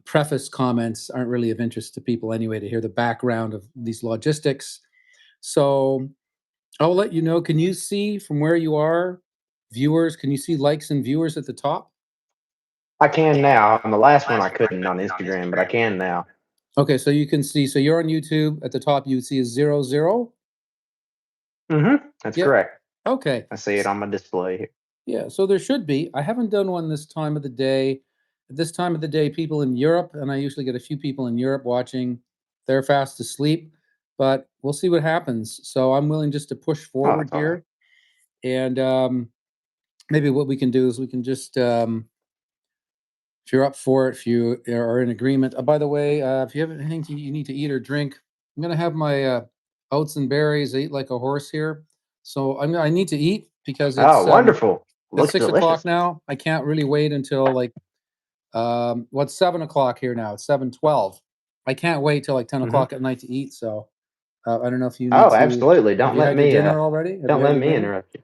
preface comments aren't really of interest to people anyway to hear the background of these logistics. So I'll let you know. Can you see from where you are, viewers? Can you see likes and viewers at the top? I can now. On the last one, I couldn't on Instagram, but I can now. Okay, so you can see. So you're on YouTube. At the top, you see a 00. That's Yep. correct. Okay. I see it on my display here. Yeah, so there should be. I haven't done one this time of the day. At this time of the day, people in Europe, and I usually get a few people in Europe watching, they're fast asleep, but we'll see what happens. So I'm willing just to push Oh, forward that's all right. here. And maybe what we can do is we can just, if you're up for it, if you are in agreement. By the way, if you have anything you need to eat or drink, I'm going to have my oats and berries. I eat like a horse here. So I need to eat because Oh, wonderful. it's Looks 6 o'clock delicious. now. I can't really wait until like what's 7 o'clock here now? It's 7:12. I can't wait till like 10 hmm o'clock at night to eat. So I don't know if you need Oh, to. absolutely. Have you had your dinner already? Have you Don't had let your me dinner? interrupt you.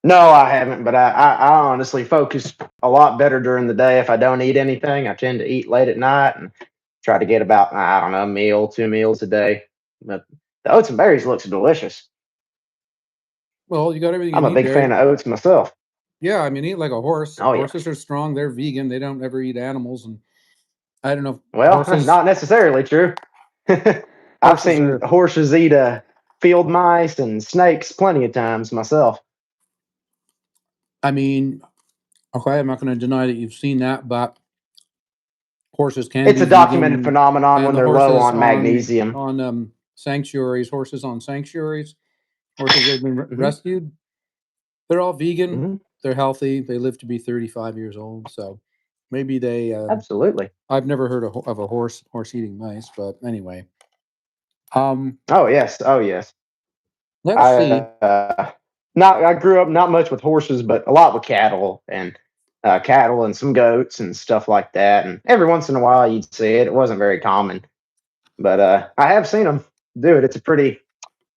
No, I haven't, but I honestly focus a lot better during the day. If I don't eat anything, I tend to eat late at night and try to get about, I don't know, a meal, 2 meals a day. But the oats and berries looks delicious. Well, you got everything you I'm a need big there. fan of oats myself. Yeah, I mean, eat like a horse. Oh yeah. Horses are strong. They're vegan. They don't ever eat animals. And I don't know. Well, that's Horses, not necessarily true. I've horses seen are. horses eat field mice and snakes plenty of times myself. I mean, okay, I'm not going to deny that you've seen that, but horses can It's be a documented vegan, phenomenon and when the they're low horses on magnesium. on sanctuaries, horses on sanctuaries, horses that have been hmm rescued. They're all vegan. hmm They're healthy. They live to be 35 years old. So maybe they. Absolutely. I've never heard of a horse eating mice, but anyway. Um, Oh yes. Oh yes. let's I see. not I grew up not much with horses, but a lot with cattle and some goats and stuff like that. And every once in a while you'd see it. It wasn't very common, but I have seen them do it. It's a pretty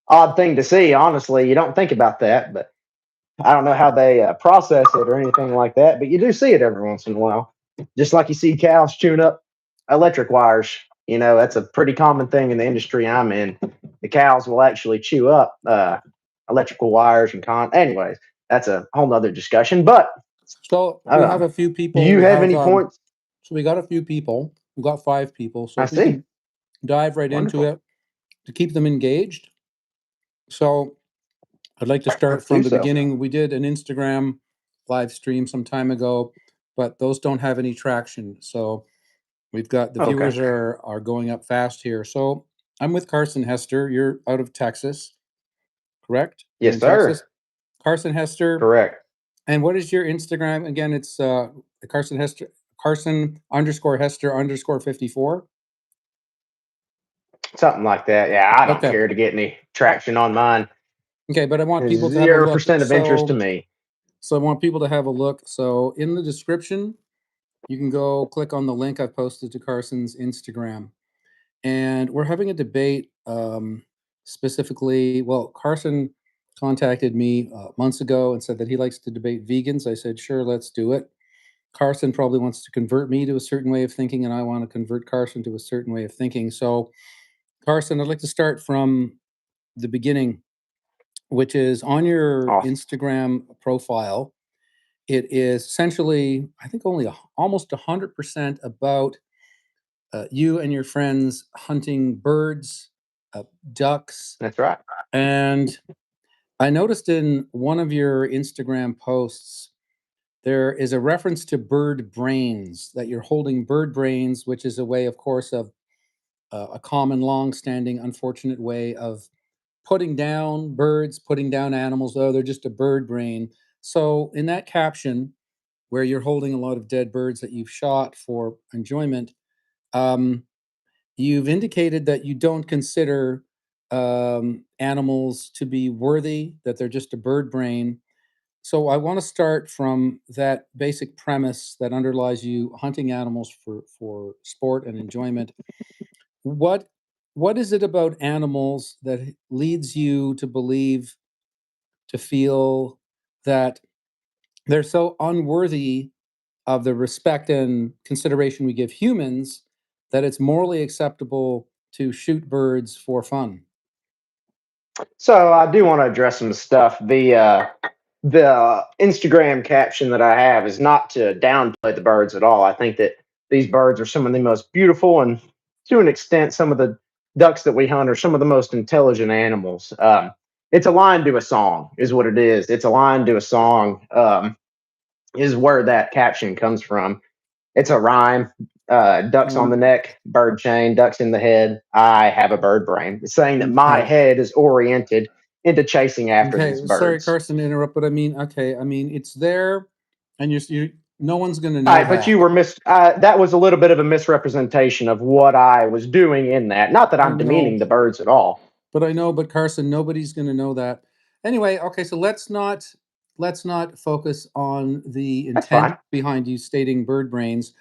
odd thing to see. Honestly, you don't think about that, but I don't know how they process it or anything like that. But you do see it every once in a while, just like you see cows chewing up electric wires. That's a pretty common thing in the industry I'm in. The cows will actually chew up electrical wires and anyways, that's a whole nother discussion. But So we have uh, a few do people. you We have have any points? so we got a few people. We got 5 people. So I if we see. can dive right into Wonderful. it to keep them engaged. So I'd like to start Let's from do the so. beginning. We did an Instagram live stream some time ago, but those don't have any traction. So we've got the Okay. viewers are going up fast here. So I'm with Carson Hester. You're out of Texas, correct? You're Yes, in Texas. sir. Carson Hester. Correct. And what is your Instagram? Again, it's Carson Hester, Carson_Hester 54. Something like that. Yeah, I don't Okay. care to get any traction on mine. Okay, but I want It's people to have a zero look. percent of interest to me. So I want people to have a look. So in the description, you can go click on the link I've posted to Carson's Instagram. And we're having a debate specifically. Well, Carson contacted me months ago and said that he likes to debate vegans. I said, sure, let's do it. Carson probably wants to convert me to a certain way of thinking, and I want to convert Carson to a certain way of thinking. So, Carson, I'd like to start from the beginning, which is on your Awesome. Instagram profile. It is essentially, I think, only almost 100% about you and your friends hunting birds, ducks, That's right. and I noticed in one of your Instagram posts there is a reference to bird brains, that you're holding bird brains, which is a way, of course, of a common, long-standing, unfortunate way of putting down birds, putting down animals. Oh, they're just a bird brain. So, in that caption, where you're holding a lot of dead birds that you've shot for enjoyment, um, you've indicated that you don't consider animals to be worthy, that they're just a bird brain. So I want to start from that basic premise that underlies you hunting animals for sport and enjoyment. What what is it about animals that leads you to believe, to feel that they're so unworthy of the respect and consideration we give humans, that it's morally acceptable to shoot birds for fun. So I do want to address some stuff. The Instagram caption that I have is not to downplay the birds at all. I think that these birds are some of the most beautiful, and to an extent, some of the ducks that we hunt are some of the most intelligent animals. It's a line to a song, is what it is. It's a line to a song, is where that caption comes from. It's a rhyme. Ducks on the Um, neck, bird chain, ducks in the head. I have a bird brain. It's saying that my okay. head is oriented into chasing after these Okay. Sorry, birds. Carson, to interrupt, but I mean, okay. I mean, it's there, and no one's going to All know right, but that. you were that was a little bit of a misrepresentation of what I was doing in that. Not that I I'm know, demeaning the birds at all. but Carson, nobody's going to know that. Anyway, okay. So let's not focus on the That's intent fine. behind you stating bird brains.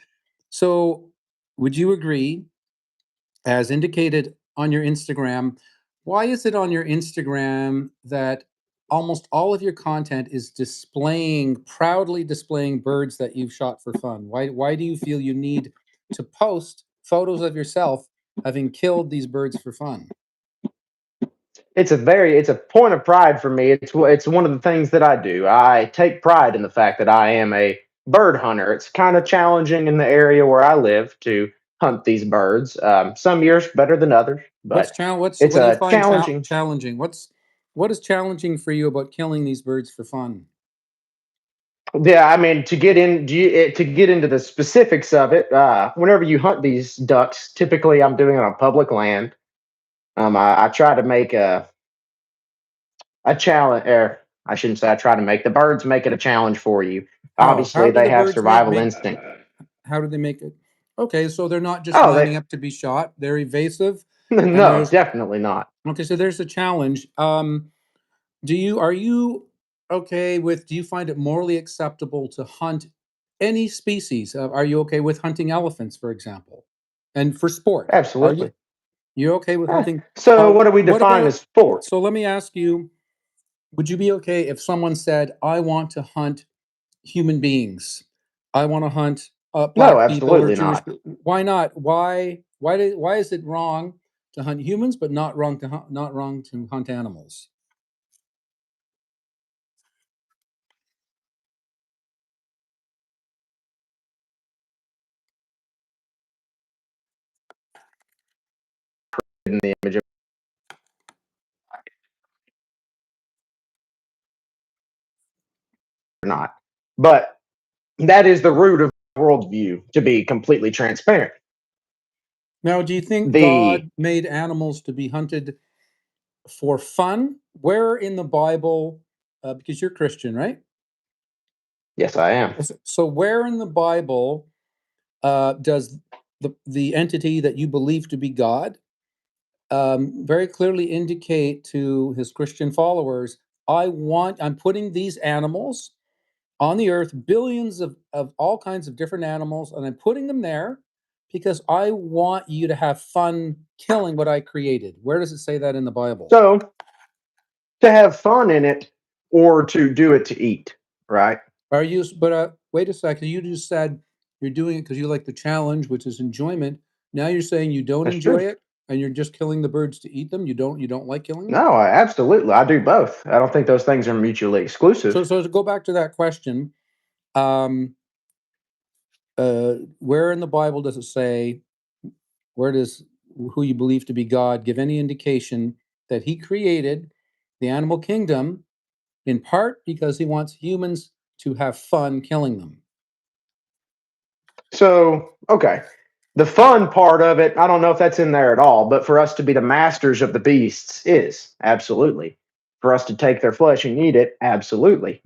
So, would you agree, as indicated on your Instagram, why is it on your Instagram that almost all of your content is proudly displaying birds that you've shot for fun? Why do you feel you need to post photos of yourself having killed these birds for fun? It's a point of pride for me. It's one of the things that I do. I take pride in the fact that I am a bird hunter. It's kind of challenging in the area where I live to hunt these birds. Some years better than others, but it's What do you a find challenging. challenging? What is challenging for you about killing these birds for fun? Yeah, I mean, to get into the specifics of it, whenever you hunt these ducks, typically I'm doing it on public land. I try to make a challenge, or I shouldn't say I try to make the birds make it a challenge for you. How Obviously, do they the have birds make survival make instinct. how do they make it? Okay, so they're not just Oh, they lining up to be shot. They're evasive, and no, there's definitely not. okay. So there's a challenge. Are you okay with? Do you find it morally acceptable to hunt any species? Are you okay with hunting elephants, for example, and for sport? Are Absolutely. you okay with Eh, hunting? So, what do we What define about? as sport? So let me ask you: would you be okay if someone said, "I want to hunt human beings. I want to hunt No, black people or absolutely Jewish. not. Why not? Why is it wrong to hunt humans, but not wrong to hunt animals? In the image of not, but that is the root of worldview. To be completely transparent, Now, do you think the God made animals to be hunted for fun? Where in the Bible? Because you're Christian, right? yes, I am. So where in the Bible does the entity that you believe to be God very clearly indicate to his Christian followers, I'm putting these animals on the earth, billions of all kinds of different animals, and I'm putting them there because I want you to have fun killing what I created. Where does it say that in the Bible? So to have fun in it, or to do it to eat, right? Wait a second. You just said you're doing it because you like the challenge, which is enjoyment. Now you're saying you don't That's true. enjoy it and you're just killing the birds to eat them. You don't like killing them? No, absolutely. I do both. I don't think those things are mutually So, exclusive. so to go back to that question, um, where in the Bible does it say, where does who you believe to be God give any indication that he created the animal kingdom in part because he wants humans to have fun killing them? So, okay. The fun part of it, I don't know if that's in there at all, but for us to be the masters of the beasts is absolutely. For us to take their flesh and eat it, absolutely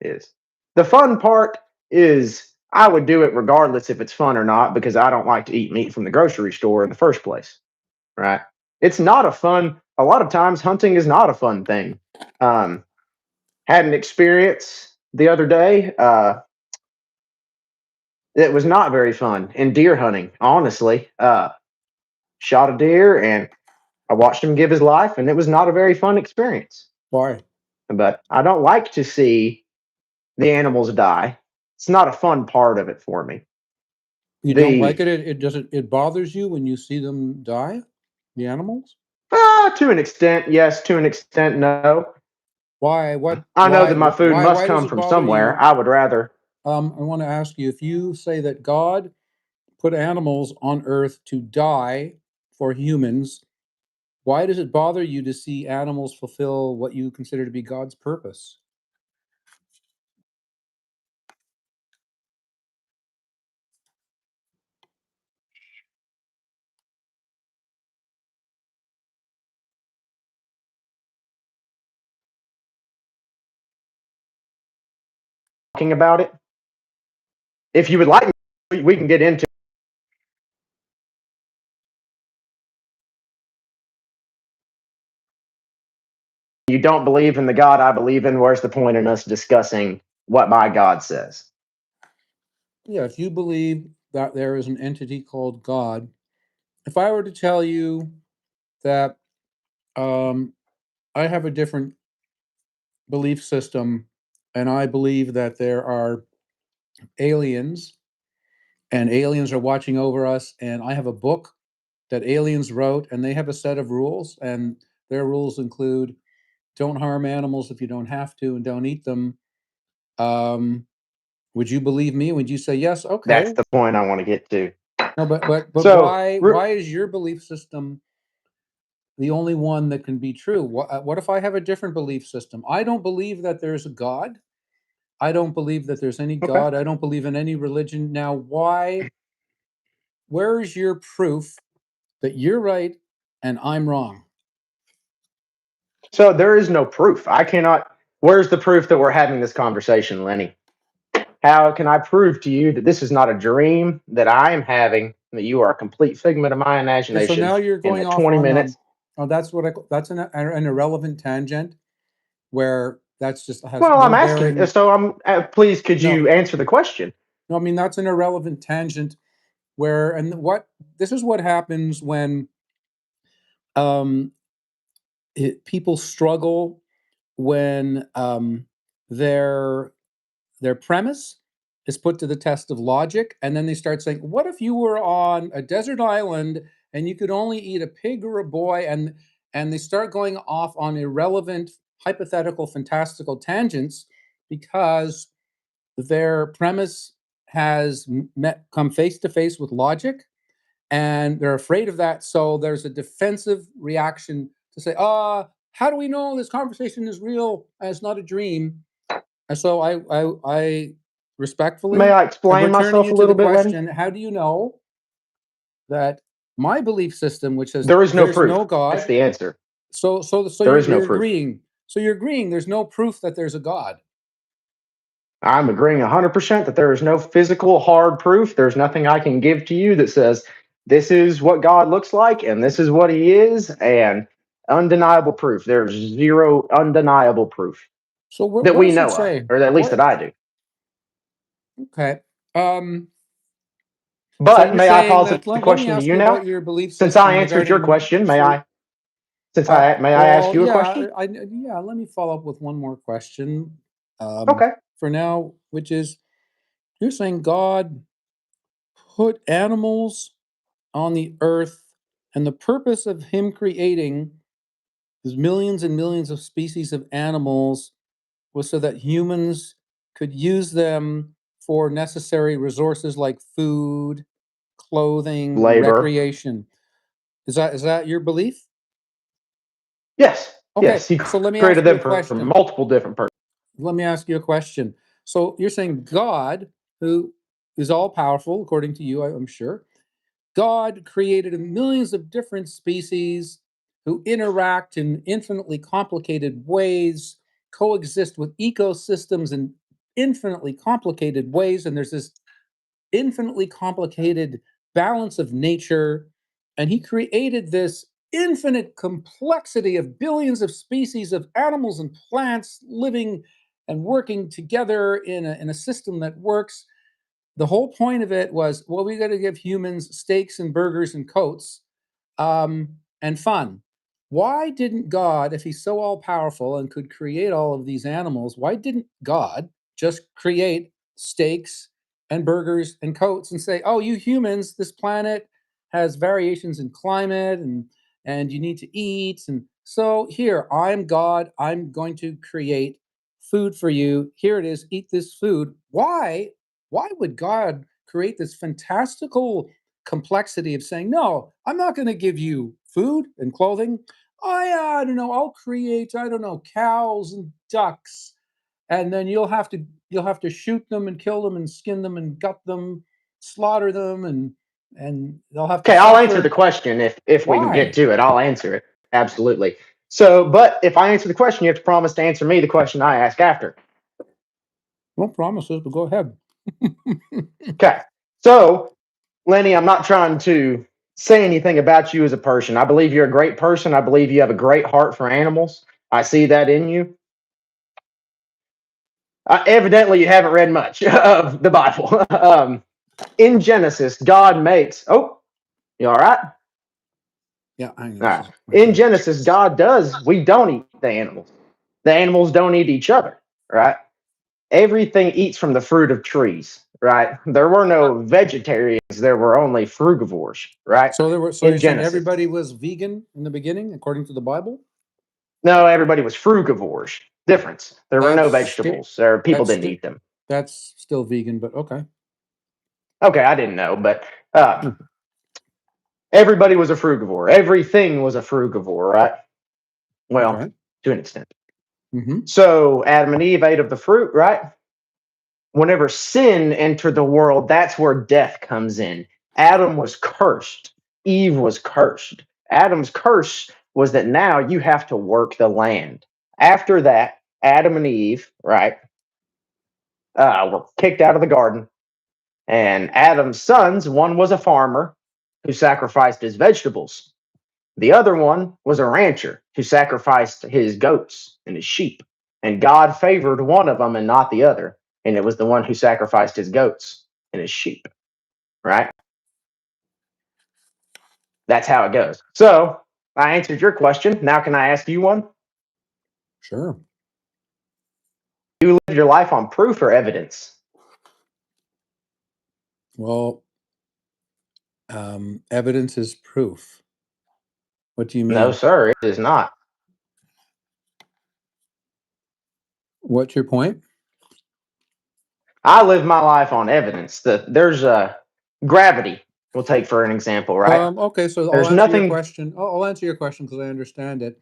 is. The fun part is I would do it regardless if it's fun or not because I don't like to eat meat from the grocery store in the first place, right? It's not a fun, a lot of times hunting is not a fun thing. Um, had an experience the other day. It was not very fun in deer hunting, honestly. Shot a deer and I watched him give his life, and it was not a very fun experience. Why? But I don't like to see the animals die. It's not a fun part of it for me. You don't like The it? It doesn't. It bothers you when you see them die, the animals. To an extent, yes. To an extent, no. Why? What? I know that my food Why? must Why does come it from bother somewhere. you? I would rather. I want to ask you, if you say that God put animals on Earth to die for humans, why does it bother you to see animals fulfill what you consider to be God's purpose? Talking about it. If you would like, we can get into. You don't believe in the God I believe in. Where's the point in us discussing what my God says? Yeah, if you believe that there is an entity called God, if I were to tell you that um, I have a different belief system and I believe that there are aliens and aliens are watching over us, and I have a book that aliens wrote and they have a set of rules, and their rules include don't harm animals if you don't have to and don't eat them. Um, would you believe me? Would you say yes? That's Okay. the point I want to get to. No, but So, why is your belief system the only one that can be true? What if I have a different belief system? I don't believe that there's a God. I don't believe that there's any okay. God. I don't believe in any religion. Now, why? Where is your proof that you're right and I'm wrong? So there is no proof. I cannot. Where's the proof that we're having this conversation, Lenny? How can I prove to you that this is not a dream that I am having, that you are a complete figment of my Okay, so imagination, now you're and going that off 20 on minutes? oh, that's an irrelevant tangent where that's just has Well, I'm no asking. bearing. So please, could No, you answer the question? no, I mean that's an irrelevant tangent where and what this is what happens when um people struggle when their their premise is put to the test of logic, and then they start saying, what if you were on a desert island and you could only eat a pig or a boy, and they start going off on irrelevant hypothetical fantastical tangents because their premise has come face to face with logic, and they're afraid of that. So there's a defensive reaction to say, how do we know this conversation is real and it's not a dream? And so I May respectfully I am explain returning myself you a to the little bit, Lenny? question, how do you know that my belief system, which says There is no there's proof. no That's God, the answer. so There is no you're proof. agreeing. So you're agreeing there's no proof that there's a God. I'm agreeing 100% that there is no physical hard proof. There's nothing I can give to you that says this is what God looks like and this is what he is, and undeniable proof. There's zero undeniable proof So that what we does it know of, say? or at least What that I do. okay. Um so But you're may I saying posit that the let me question to ask you you about now? your belief Since I system answered your regarding question, so may I ask well, you a yeah, question? yeah, let me follow up with one more question. Okay. For now, which is you're saying God put animals on the earth, and the purpose of Him creating these millions and millions of species of animals was so that humans could use them for necessary resources like food, clothing, and Labor. recreation. Is that your belief? Yes. Okay, Yes. He so let me created ask you a them for question. multiple different purposes. Let me ask you a question. So you're saying God, who is all powerful, according to you, I'm sure, God created millions of different species who interact in infinitely complicated ways, coexist with ecosystems in infinitely complicated ways. And there's this infinitely complicated balance of nature. And He created this infinite complexity of billions of species of animals and plants living and working together in a system that works. The whole point of it was, well, we got to give humans steaks and burgers and coats and fun. Why didn't God, if He's so all powerful and could create all of these animals, why didn't God just create steaks and burgers and coats and say, "Oh, you humans, this planet has variations in climate and you need to eat. And so here, I'm God. I'm going to create food for you. Here it is. Eat this food." Why would God create this fantastical complexity of saying, "No, I'm not going to give you food and clothing. I don't know. I'll create, I don't know, cows and ducks, and then you'll have to shoot them and kill them and skin them and gut them, slaughter them, and they'll have to Okay, I'll answer the suffer." question if we can get Why? to it. I'll answer it. Absolutely. So, but if I answer the question, you have to promise to answer me the question I ask after. No promises, but go ahead. Okay. So, Lenny, I'm not trying to say anything about you as a person. I believe you're a great person. I believe you have a great heart for animals. I see that in you. Evidently, you haven't read much of the Bible. In Genesis, God makes. Oh, you all right? Yeah, hang on, All this right. is my In phone. Genesis, God does. We don't eat the animals. The animals don't eat each other, right? Everything eats from the fruit of trees, right? There were no vegetarians, there were only frugivores, right? So In you're saying Genesis. everybody was vegan in the beginning, according to the Bible? No, everybody was frugivores. Difference. There were no That's sti- vegetables, or people that's didn't sti- eat them. that's still vegan, but okay. Okay, I didn't know, but Hmm. everybody was a frugivore. Everything was a frugivore, right? Well, Okay. to an extent. Mm-hmm. So Adam and Eve ate of the fruit, right? Whenever sin entered the world, that's where death comes in. Adam was cursed. Eve was cursed. Adam's curse was that now you have to work the land. After that, Adam and Eve, right, were kicked out of the garden. And Adam's sons, one was a farmer who sacrificed his vegetables. The other one was a rancher who sacrificed his goats and his sheep. And God favored one of them and not the other. And it was the one who sacrificed his goats and his sheep, right? That's how it goes. So I answered your question. Now, can I ask you one? Sure. You live your life on proof or evidence? Well, evidence is proof. What do you No, mean? sir, it is not. What's your point? I live my life on evidence. There's a gravity, we'll take for an example, right? Okay, so I'll There's answer your nothing. question. I'll answer your question because I understand it.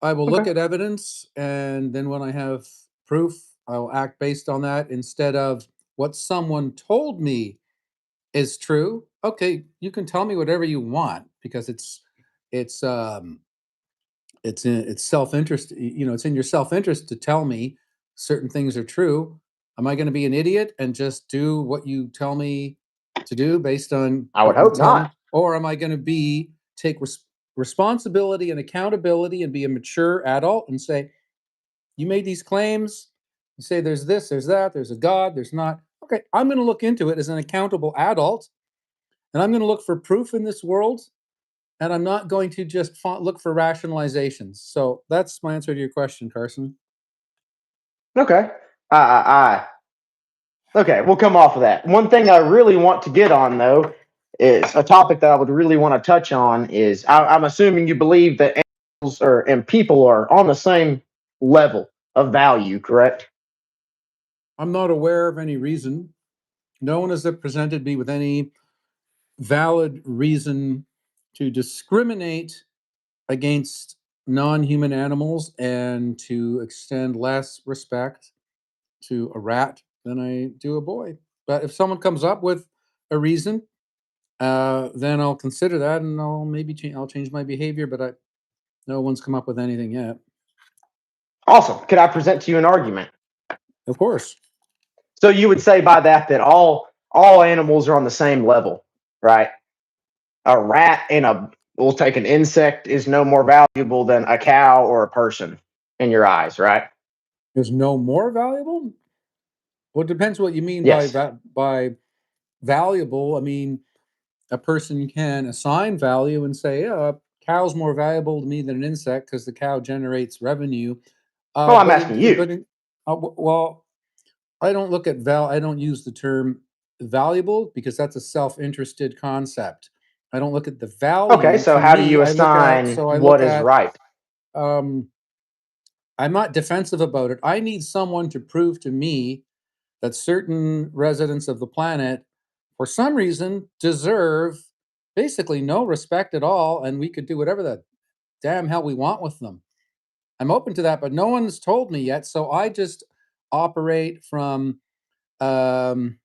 I will look Okay. at evidence, and then when I have proof, I will act based on that instead of what someone told me is true. Okay, you can tell me whatever you want because it's it's self-interest. It's in your self-interest to tell me certain things are true. Am I going to be an idiot and just do what you tell me to do based on I would what you hope tell me, not. or am I going to be take responsibility and accountability and be a mature adult and say, you made these claims, you say there's this, there's that, there's a God, there's not. Okay, I'm going to look into it as an accountable adult, and I'm going to look for proof in this world, and I'm not going to just look for rationalizations. So that's my answer to your question, Carson. Okay. Okay, we'll come off of that. One thing I really want to get on, though, is a topic that I would really want to touch on. Is I'm assuming you believe that animals and people are on the same level of value, correct? I'm not aware of any reason. No one has presented me with any valid reason to discriminate against non-human animals and to extend less respect to a rat than I do a boy. But if someone comes up with a reason, then I'll consider that, and I'll maybe I'll change my behavior. But no one's come up with anything yet. Awesome. Could I present to you an argument? Of course. So you would say by that that all animals are on the same level, right? A rat and we'll take an insect is no more valuable than a cow or a person in your eyes, right? Is no more valuable? Well, it depends what you mean by Yes. that by valuable. I mean, a person can assign value and say, yeah, a cow's more valuable to me than an insect because the cow generates revenue. Well, I'm But asking you. well, I don't look at I don't use the term valuable because that's a self-interested concept. I don't look at the Okay, value. so For how do me, you I look at assign what is right? um, I'm not defensive about it. I need someone to prove to me that certain residents of the planet, for some reason, deserve basically no respect at all, and we could do whatever the damn hell we want with them. I'm open to that, but no one's told me yet, so I just operate from um,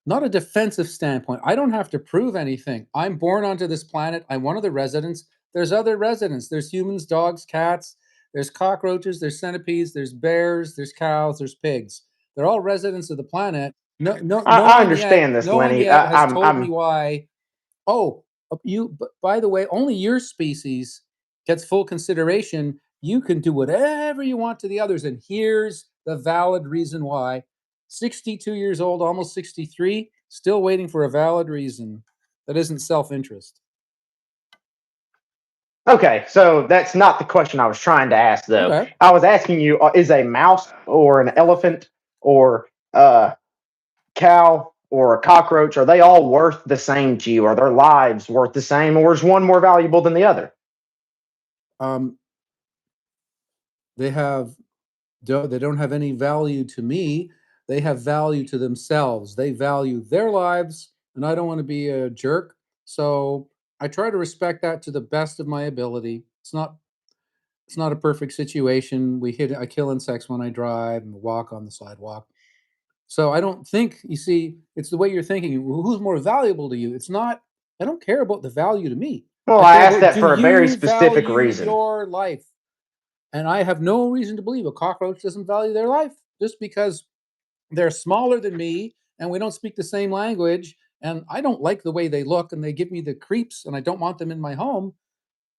not a defensive standpoint. I don't have to prove anything. I'm born onto this planet. I'm one of the residents. There's other residents. There's humans, dogs, cats. There's cockroaches. There's centipedes. There's bears. There's cows. There's pigs. They're all residents of the planet. No, no, I understand this, no one Lenny. yet has told me I'm why. Oh, by the way, only your species gets full consideration. You can do whatever you want to the others. And here's the valid reason why. 62 years old, almost 63, still waiting for a valid reason that isn't self interest. okay. So that's not the question I was trying to ask, though. Okay. I was asking you: is a mouse or an elephant or a cow or a cockroach, are they all worth the same to you? Are their lives worth the same, or is one more valuable than the other? Um, they have they don't have any value to me. They have value to themselves. They value their lives, and I don't want to be a jerk. So I try to respect that to the best of my ability. It's not a perfect situation. I kill insects when I drive and walk on the sidewalk. So I don't think, you see, it's the way you're thinking. Who's more valuable to you? It's not, I don't care about the value to me. Well, I I care asked about, that do for a very you specific value reason. your life? And I have no reason to believe a cockroach doesn't value their life just because they're smaller than me and we don't speak the same language. And I don't like the way they look and they give me the creeps and I don't want them in my home.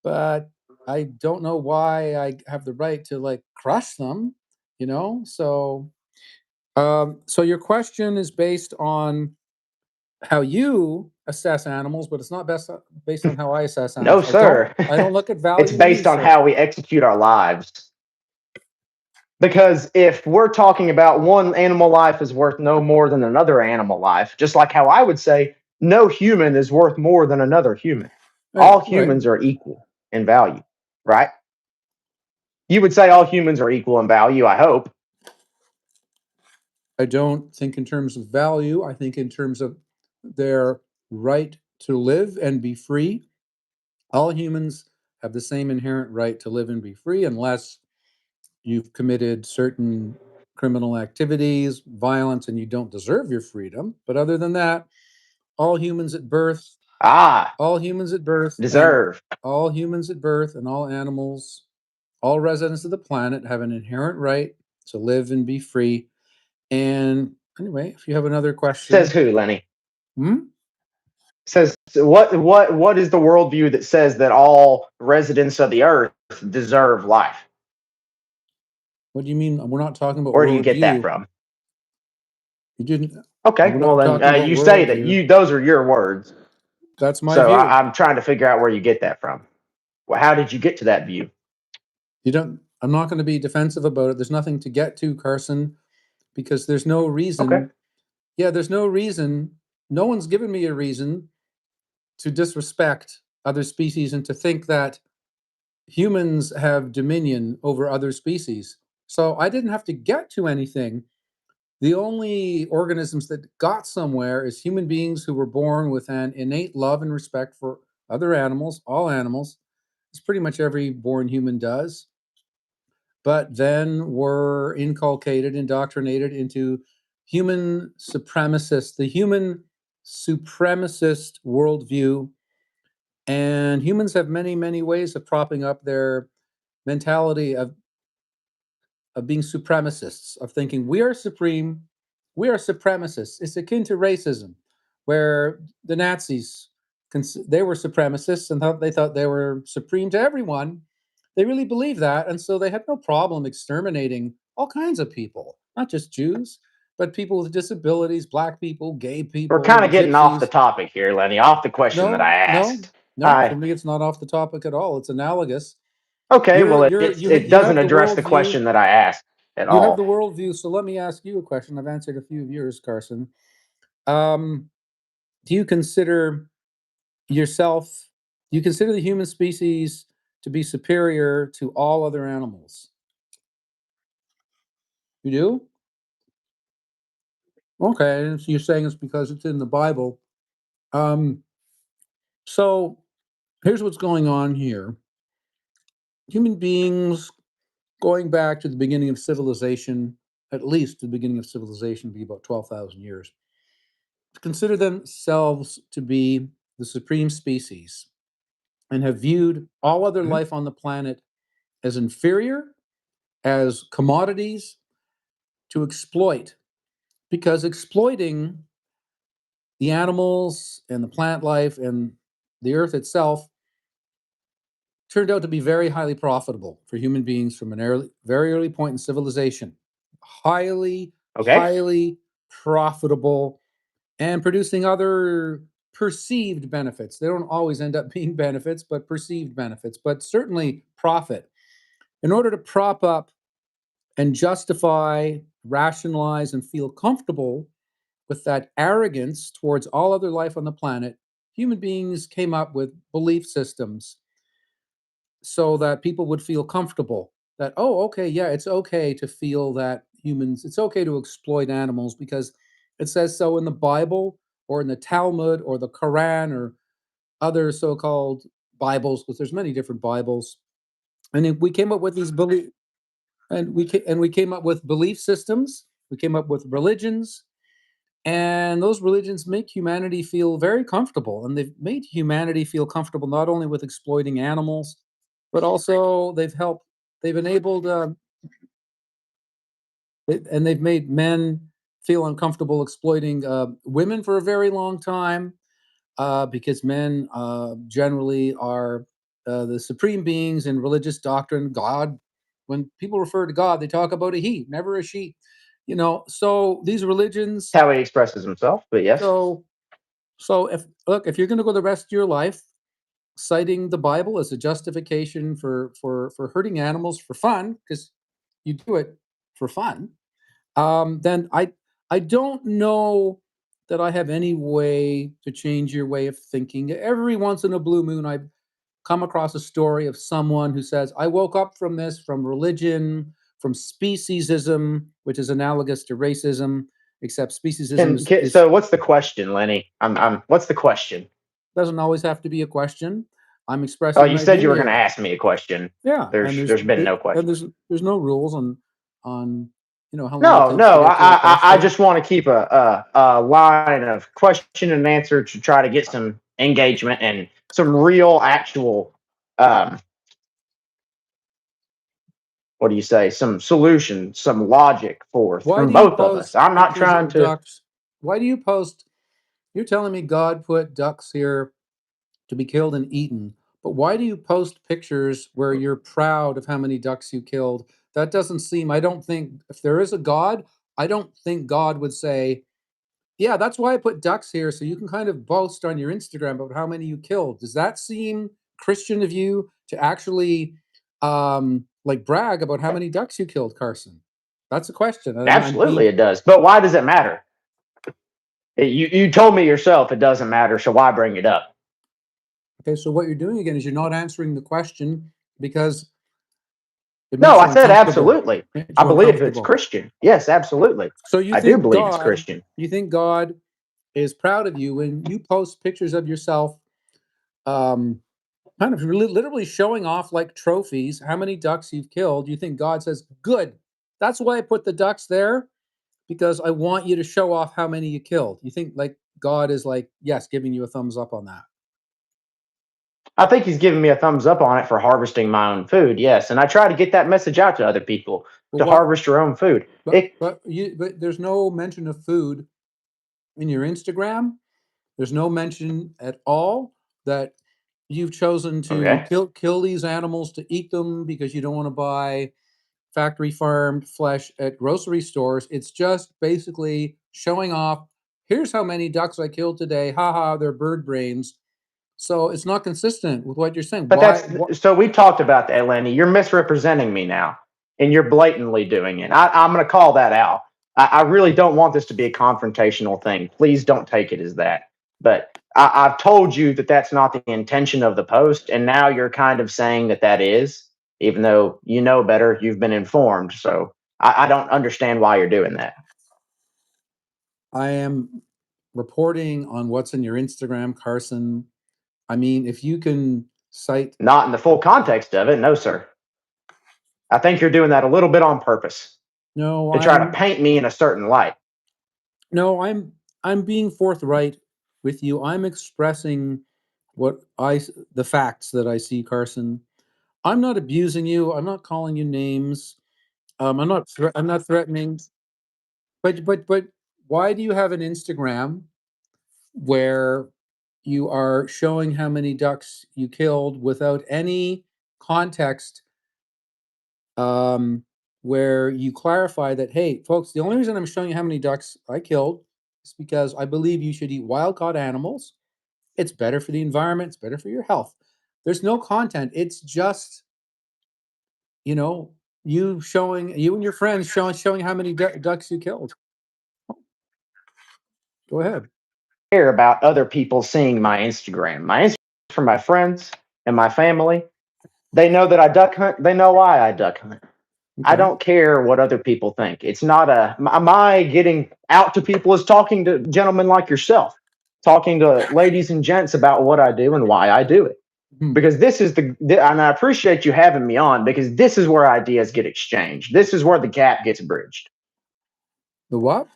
But I don't know why I have the right to like crush them, you know? So your question is based on how you assess animals, but it's not based on how I assess No, animals. sir. I don't look at It's value to me, based on sir. how we execute our lives. Because if we're talking about one animal life is worth no more than another animal life, just like how I would say no human is worth more than another human. Right, All right. humans are equal in value, right? You would say all humans are equal in value, I hope. I don't think in terms of value. I think in terms of their right to live and be free. All humans have the same inherent right to live and be free unless you've committed certain criminal activities, violence, and you don't deserve your freedom. But other than that, all humans at birth, Ah, all humans at birth, and deserve. all humans at birth, and all animals, all residents of the planet have an inherent right to live and be free. And anyway, if you have another Says question, who, Lenny? hmm? Says what is the worldview that says that all residents of the earth deserve life? What do you mean? We're not talking about Where do you get that worldview. from? You didn't. Okay, We're well not then talking about you say that worldview. you those are your words. That's my So view. I'm trying to figure out where you get that from. Well, how did you get to that view? You don't. I'm not going to be defensive about it. There's nothing to get to, Carson, because there's no Okay. reason. Yeah, there's no reason. No one's given me a reason to disrespect other species and to think that humans have dominion over other species. So I didn't have to get to anything. The only organisms that got somewhere is human beings who were born with an innate love and respect for other animals, all animals. It's pretty much every born human does, but then were inculcated, indoctrinated into the human supremacist worldview. And humans have many, many ways of propping up their mentality of being supremacists, of thinking we are supreme, we are supremacists. It's akin to racism, where the Nazis, they were supremacists and they thought they were supreme to everyone. They really believed that, and so they had no problem exterminating all kinds of people, not just Jews, but people with disabilities, black people, gay We're kind people, of getting off the gypsies. topic here, Lenny, off the question that I No, no, asked. no. For I me, it's not off the topic at all. It's analogous. okay, well You're it you doesn't have the address the worldview. question that I asked. at You have the all. worldview, so let me ask you a question. I've answered a few of yours, Carson. Um, do you consider yourself, do you consider the human species to be superior to all other animals? You do? Okay, and so you're saying it's because it's in the Bible. Um, so here's what's going on here. Human beings, going back to the beginning of civilization, at least the beginning of civilization, be about 12,000 years, consider themselves to be the supreme species and have viewed all other Mhm. life on the planet as inferior, as commodities to exploit, because exploiting the animals and the plant life and the earth itself turned out to be very highly profitable for human beings from an very early point in civilization. Highly, Okay. highly profitable and producing other perceived benefits. They don't always end up being benefits, but perceived benefits, but certainly profit. In order to prop up and justify, rationalize, and feel comfortable with that arrogance towards all other life on the planet, human beings came up with belief systems so that people would feel comfortable that, oh, okay, yeah, it's okay to feel that humans, it's okay to exploit animals because it says so in the Bible or in the Talmud or the Quran or other so-called Bibles, because there's many different Bibles. We came up with these belief and we came up with belief systems, we came up with religions, and those religions make humanity feel very comfortable. And they've made humanity feel comfortable not only with exploiting animals, but also they've enabled, and they've made men feel uncomfortable exploiting women for a very long time because men generally are the supreme beings in religious doctrine. God, when people refer to God, they talk about a he, never a she. So these religions, How he expresses himself, but yes. so if you're going to go the rest of your life citing the Bible as a justification for hurting animals for fun, because you do it for fun, then I don't know that I have any way to change your way of thinking. Every once in a blue moon, I come across a story of someone who says, I woke up from this, from religion, from speciesism, which is analogous to racism, except speciesism is So what's the question, Lenny? What's the question? doesn't always have to be a question. I'm Oh, expressing you my said you view were going to here. ask me a question. Yeah, and There's been no question. there's no rules on how long it No, takes to no. get to a I question. just want to keep a line of question and answer to try to get some engagement and some real, actual, um, what do you say? Some solution, some logic forth Why from do you both of us. post I'm not pictures trying of to. ducks? Why do you post? You're telling me God put ducks here to be killed and eaten, but why do you post pictures where you're proud of how many ducks you killed? That doesn't seem. I don't think if there is a God, I don't think God would say, "Yeah, that's why I put ducks here, so you can kind of boast on your Instagram about how many you killed." Does that seem Christian of you to actually like brag about how many ducks you killed, Carson? That's a question, and I'm Absolutely, being it does. But why does it matter? You told me yourself it doesn't matter, so why bring it up? okay. So what you're doing again is you're not answering the question because it No, makes I you said uncomfortable. absolutely. Makes I you believe it's uncomfortable. Christian. Yes, absolutely. So you I do think believe it's God, Christian. you think God is proud of you when you post pictures of yourself, um, kind of literally showing off like trophies how many ducks you've killed. You think God says, "Good, that's why I put the ducks there because I want you to show off how many you killed." You think like God is like, yes, giving you a thumbs up on that. I think he's giving me a thumbs up on it for harvesting my own food. Yes, and I try to get that message out to other people But to what? harvest your own food. But there's no mention of food in your Instagram. There's no mention at all that you've chosen to Okay. kill these animals to eat them because you don't want to buy factory farmed flesh at grocery stores. It's just basically showing off. Here's how many ducks I killed today. Haha, they're bird brains. So it's not consistent with what you're saying. But Why? that's so we talked about that, Lenny. You're misrepresenting me now. and you're blatantly doing it. I'm going to call that out. I really don't want this to be a confrontational thing. Please don't take it as that. But I've told you that that's not the intention of the post, and now you're kind of saying that that is, even though you know better, you've been informed. So I don't understand why you're doing that. I am reporting on what's in your Instagram, Carson. I mean, if you can cite Not in the full context of it, no, sir. I think you're doing that a little bit on purpose no, to try to I'm paint me in a certain light. no, I'm being forthright with you. I'm expressing the facts that I see, Carson. I'm not abusing you. I'm not calling you names. I'm not threatening. But why do you have an Instagram where you are showing how many ducks you killed without any context, where you clarify that, hey, folks, the only reason I'm showing you how many ducks I killed is because I believe you should eat wild caught animals. It's better for the environment, it's better for your health. There's no content. It's just, you know, you and your friends showing how many ducks you killed. Go ahead. Care about other people seeing my Instagram. My Instagram is for my friends and my family. They know that I duck hunt. They know why I duck hunt. I Okay. don't care what other people think. It's not my getting out to people is talking to gentlemen like yourself, talking to ladies and gents about what I do and why I do it. Hmm. Because this is and I appreciate you having me on because this is where ideas get exchanged. This is where the gap gets bridged. The what?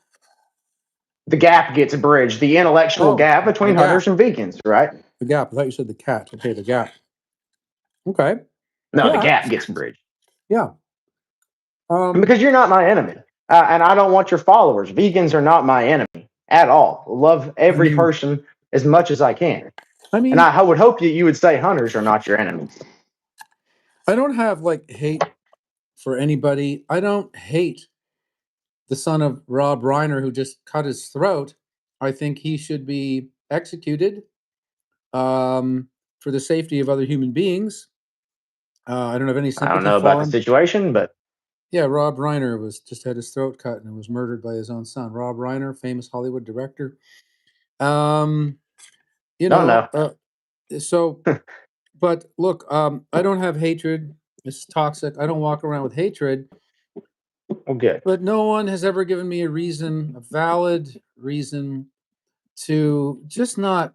The gap gets bridged, the intellectual Oh, gap the between gap. hunters and vegans, right? The gap. I thought you said the cat. Okay, the gap. Okay. No, the Yeah. gap gets bridged. Yeah. Because you're not my enemy. And I don't want your followers. Vegans are not my enemy at all. Love every person as much as I can. And I would hope that you would say hunters are not your enemies. I don't have like hate for anybody. I don't hate the son of Rob Reiner who just cut his throat. I think he should be executed, for the safety of other human beings. I don't have any I don't sympathy know for about the him. situation, but Yeah, Rob Reiner just had his throat cut and was murdered by his own son. Rob Reiner, famous Hollywood director. Um, you don't know, know. so, but look, I don't have hatred. It's toxic. I don't walk around with hatred. Well, good. But no one has ever given me a valid reason to just not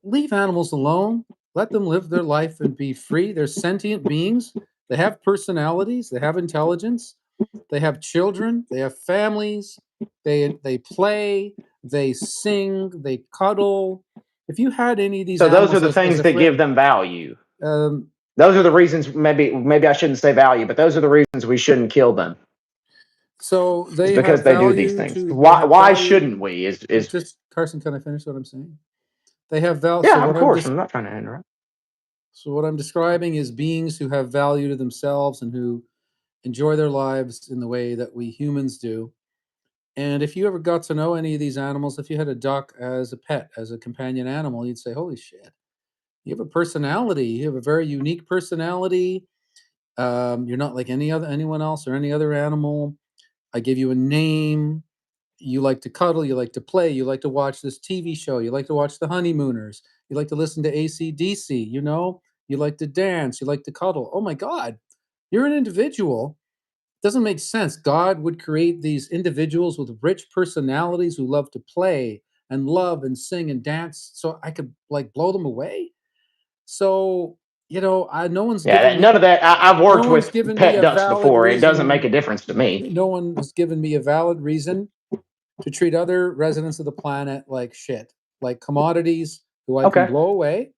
leave animals alone. Let them live their life and be free. They're sentient beings. They have personalities. They have intelligence. They have children. They have families. They play. They sing. They cuddle. If you had any of these So those are animals the as things a that give friend, them value. um, Those are the reasons. Maybe I shouldn't say value, but those are the reasons we shouldn't kill them. so Is they because have they do these value things. to. They Why? have Why value. shouldn't we? Is Just Carson, can I finish what I'm saying? They have value. yeah, of course. I'm not trying to interrupt. So what I'm describing is beings who have value to themselves and who enjoy their lives in the way that we humans do. And if you ever got to know any of these animals, if you had a duck as a pet, as a companion animal, you'd say, "Holy shit, you have a personality. You have a very unique personality. You're not like anyone else or any other animal. I give you a name. You like to cuddle. You like to play. You like to watch this TV show. You like to watch The Honeymooners. You like to listen to AC/DC. You know, you like to dance. You like to cuddle. Oh my God, you're an individual. Doesn't make sense. God would create these individuals with rich personalities who love to play and love and sing and dance so I could like blow them away. So, no one's Yeah, given none of me that. I've no worked one's with given me pet a ducks valid before. It doesn't make reason. a difference to me. No one has given me a valid reason to treat other residents of the planet like shit, like commodities who I can Okay. blow away.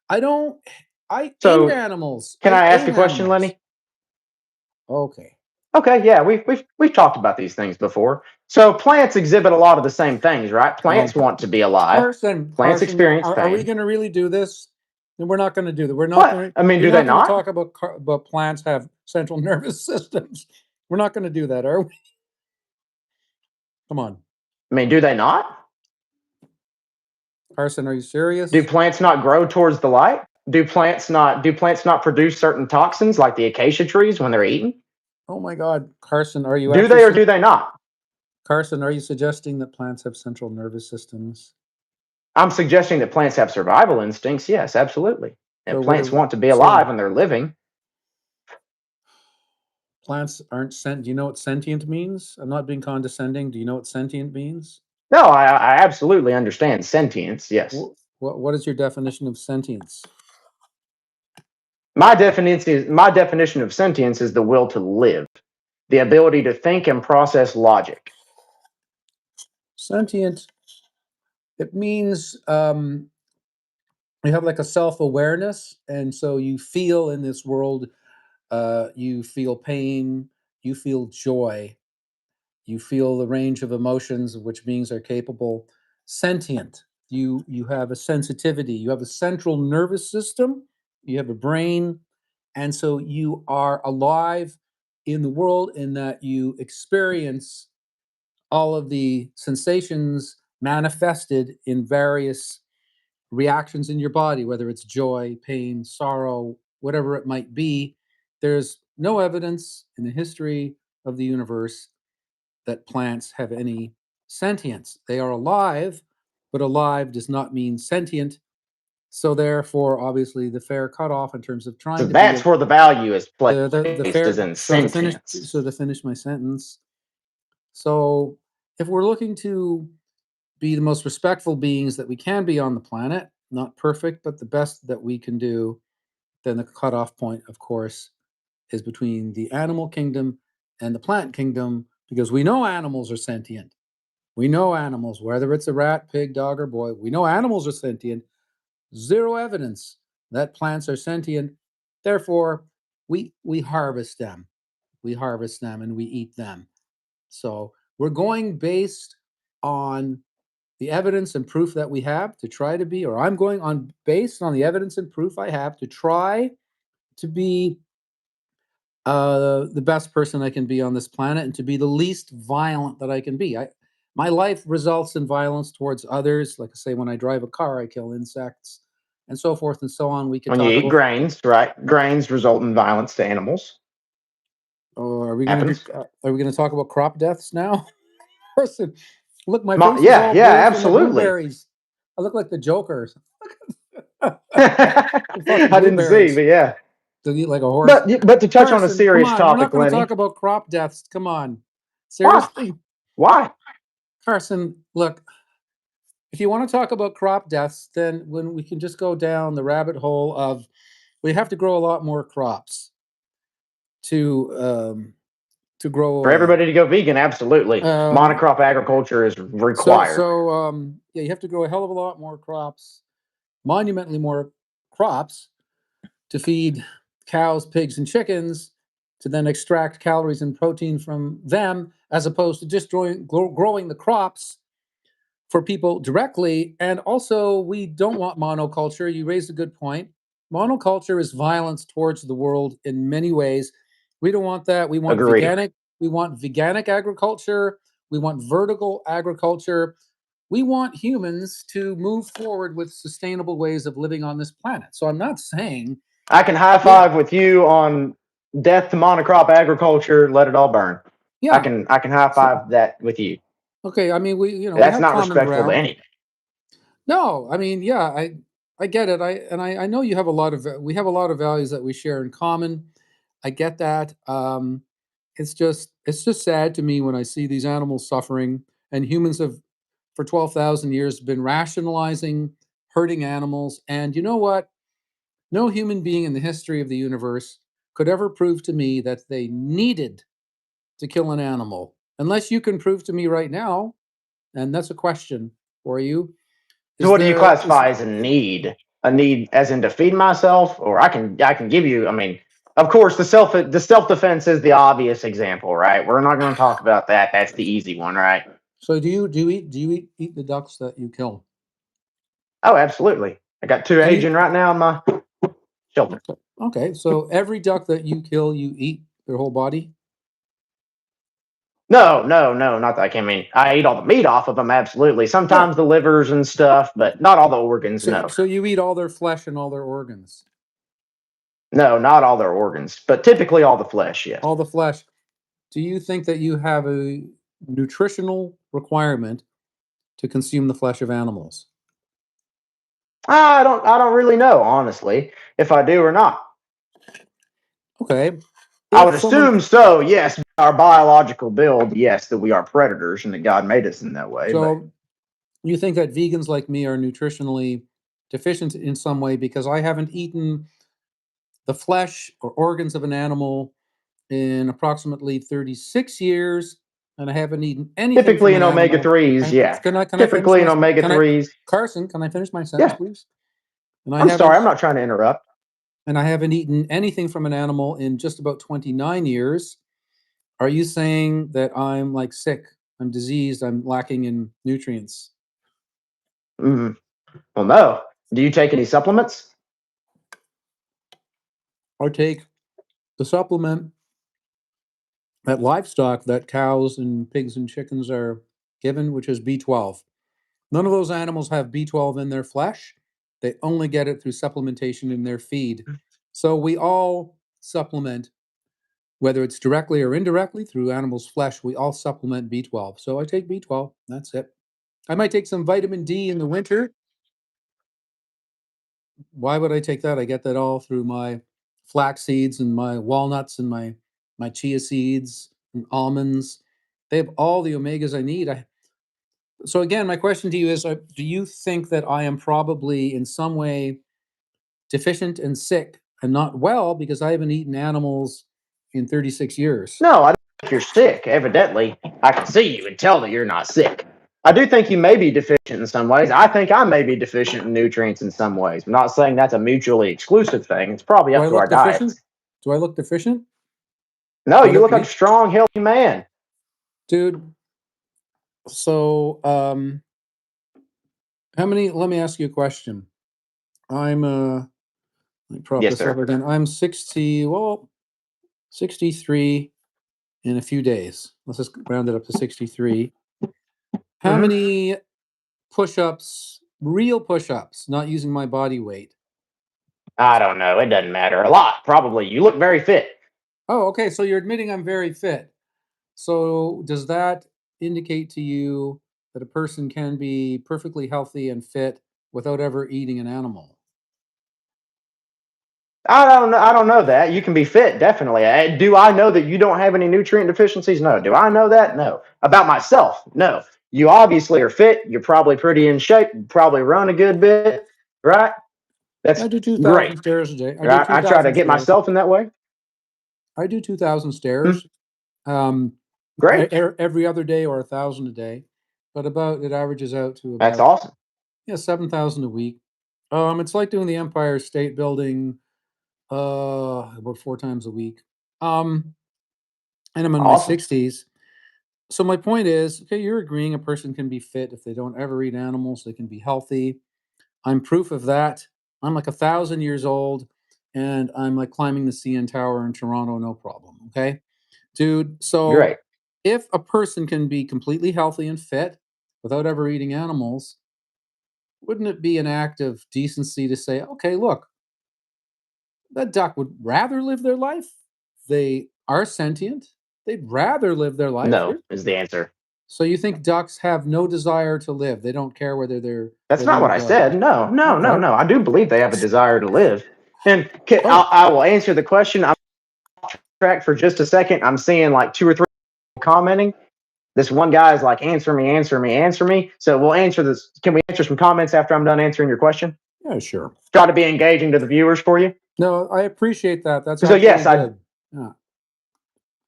I don't I ate So, animals. can I I ask ate a question, animals. Lenny? Okay. Okay, yeah, we've talked about these things before. So plants exhibit a lot of the same things, right? Um, Plants want to be alive. Plants Carson, experience are we pain. going to really do this? And we're not going to do that. We're not What? going to. I mean, You're do they not going to not? talk about plants have central nervous systems. We're not going to do that, are we? Come on, I mean, do they not? Carson. Are you Do serious? plants not grow towards the light? Do plants not produce certain toxins like the acacia trees when they're eaten? Oh my God, Carson, are you Do actually they or do they not? Carson, are you suggesting that plants have central nervous systems? I'm suggesting that plants have survival instincts. Yes, absolutely. And So what plants are want to be so alive and they're living. plants aren't sent? Do you know what sentient means? I'm not being condescending. Do you know what sentient means? No, I absolutely understand sentience. Yes. What is your definition of sentience? My definition of sentience is the will to live, the ability to think and process logic. Sentient, it means you have like a self-awareness, and so you feel in this world, you feel pain, you feel joy, you feel the range of emotions of which beings are capable. Sentient, you have a sensitivity, you have a central nervous system, you have a brain, and so you are alive in the world in that you experience all of the sensations manifested in various reactions in your body, whether it's joy, pain, sorrow, whatever it might be. There's no evidence in the history of the universe that plants have any sentience. They are alive, but alive does not mean sentient. So therefore, obviously, the fair cutoff in terms of So trying to be that's a where the value is the placed, is fair. in So to finish, sentience. my sentence. So if we're looking to be the most respectful beings that we can be on the planet, not perfect, but the best that we can do, then the cutoff point, of course, is between the animal kingdom and the plant kingdom, because we know animals are sentient. We know animals, whether it's a rat, pig, dog, or boy, we know animals are sentient. Zero evidence that plants are sentient. Therefore, we harvest them. We harvest them and we eat them. So we're going based on the evidence and proof that we have to try to be, or I'm going on based on the evidence and proof I have to try to be the best person I can be on this planet and to be the least violent that I can be. My life results in violence towards others. Like I say, when I drive a car, I kill insects and so forth and so on. We could When you talk eat about. grains, right? Grains result in violence to animals. Or are we going to do? Happens. Are we going to talk about crop deaths now? Person, look, my face is Yeah, all yeah, blue from the absolutely. blueberries. I look like the Joker. The fucking I didn't see, blueberries. but yeah. To eat like a horse. But to touch on a Carson, come serious on. We're not topic, going to Lenny. talk about crop deaths. Come on. Why? Seriously? Why? Carson, look, if you want to talk about crop deaths, then when we can just go down the rabbit hole of we have to grow a lot more crops to For grow. everybody to go vegan, absolutely. Um, Monocrop agriculture is so required. so yeah, you have to grow a hell of a lot more crops, monumentally more crops to feed cows, pigs, and chickens to then extract calories and protein from them, as opposed to just growing the crops for people directly. And also, we don't want monoculture. You raised a good point. Monoculture is violence towards the world in many ways. We don't want that. We want Agree. veganic. We want veganic agriculture. We want vertical agriculture. We want humans to move forward with sustainable ways of living on this planet. So I'm not saying, I can high yeah, five with you on death to monocrop agriculture, let it all burn. I yeah. can high So, five that with you. okay. I mean, we That's have not common respectful to ground. anything. No, I mean, yeah, I get it. I know you have a lot of we have a lot of values that we share in common. I get that. It's just sad to me when I see these animals suffering, and humans have for 12,000 years been rationalizing hurting animals. And you know what? No human being in the history of the universe could ever prove to me that they needed to kill an animal, unless you can prove to me right now, and that's a question for you. So Is what do you there is classify as a need? A need as in to feed myself, or I can give you. I mean, of course, the self defense is the obvious example, right? We're not going to talk about that. That's the easy one, right? So do you eat the ducks that you kill? Oh, absolutely. I got two Any aging right now in my shelter. Okay. Okay. So every duck that you kill, you eat their whole body? No, no, no, not that. I mean, I eat all the meat off of them, absolutely. Yeah. Sometimes the livers and stuff, but not all the organs. So No, so you eat all their flesh and all their organs. no, not all their organs, but typically all the flesh. Yes. All the flesh. do you think that you have a nutritional requirement to consume the flesh of animals? I don't really know, honestly, if I do or not. Okay. I would If someone assume so, yes. Our biological build, yes, that we are predators and that God made us in that way. But so you think that vegans like me are nutritionally deficient in some way because I haven't eaten the flesh or organs of an animal in approximately 36 years, and I haven't eaten anything from typically in an omega animal. threes, And yeah. can I finish Typically my in omega can I threes, Carson, can I finish my sentence, yeah. please? And I I'm sorry, haven't I'm not trying to interrupt. and I haven't eaten anything from an animal in just about 29 years. Are you saying that I'm like sick? I'm diseased, I'm lacking in nutrients? Mm, well, no. Do you take any supplements? I take the supplement that livestock that cows and pigs and chickens are given, which is B12. None of those animals have B12 in their flesh. They only get it through supplementation in their feed. So we all supplement, whether it's directly or indirectly through animals' flesh, we all supplement B12. So I take B12. That's it. I might take some vitamin D in the winter. Why would I take that? I get that all through my flax seeds and my walnuts and my chia seeds and almonds. They have all the omegas I need. So again, my question to you is: do you think that I am probably in some way deficient and sick and not well because I haven't eaten animals in 36 years? No, I don't think you're sick. Evidently, I can see you and tell that you're not sick. I do think you may be deficient in some ways. I think I may be deficient in nutrients in some ways. I'm not saying that's a mutually exclusive thing. It's probably Do up I to our look deficient? diets. Do I look deficient? No, Do I you look look like a weak? strong, healthy man. Dude, so how many let me ask you a question. I'm let me prop Yes, this up sir. again. I'm 63 in a few days. Let's just round it up to 63. How Hmm. many push-ups, real push-ups, not using my body weight? I don't know. It doesn't matter. A lot, probably. You look very fit. Oh, okay. So you're admitting I'm very fit. So does that indicate to you that a person can be perfectly healthy and fit without ever eating an animal? I don't know that. You can be fit, definitely. Do I know that you don't have any nutrient deficiencies? No. Do I know that? No. About myself? No. You obviously are fit. You're probably pretty in shape. You probably run a good bit, right? That's I do great. 2,000 stairs a day. I do Right? I try to 2,000 get stairs. myself in that way. I do 2,000 Hmm. stairs. Um, Great. every other day or 1,000 a day, but about it averages out to That's about awesome. 7,000 a week. It's like doing the Empire State Building about 4 times a week. Um, and I'm in my Awesome. 60s. So my point is, okay, you're agreeing a person can be fit if they don't ever eat animals, they can be healthy. I'm proof of that. I'm like 1,000 years old and I'm like climbing the CN Tower in Toronto, no problem. Okay. Dude, so Great. if a person can be completely healthy and fit without ever eating animals, wouldn't it be an act of decency to say, okay, look, that duck would rather live their life? They are sentient. They'd rather live their life. No is the answer. So you think ducks have no desire to live? They don't care whether they're That's not living or what I dead. said. No, no, no, Okay. no. I do believe they have a desire to live. And Oh, I will answer the question. I'm track for just a second. I'm seeing like two or three commenting. This one guy is like, answer me, answer me, answer me. So we'll answer this. Can we answer some comments after I'm done answering your question? yeah, sure. Try to be engaging to the viewers for you. No, I appreciate that. That's So actually yes, good.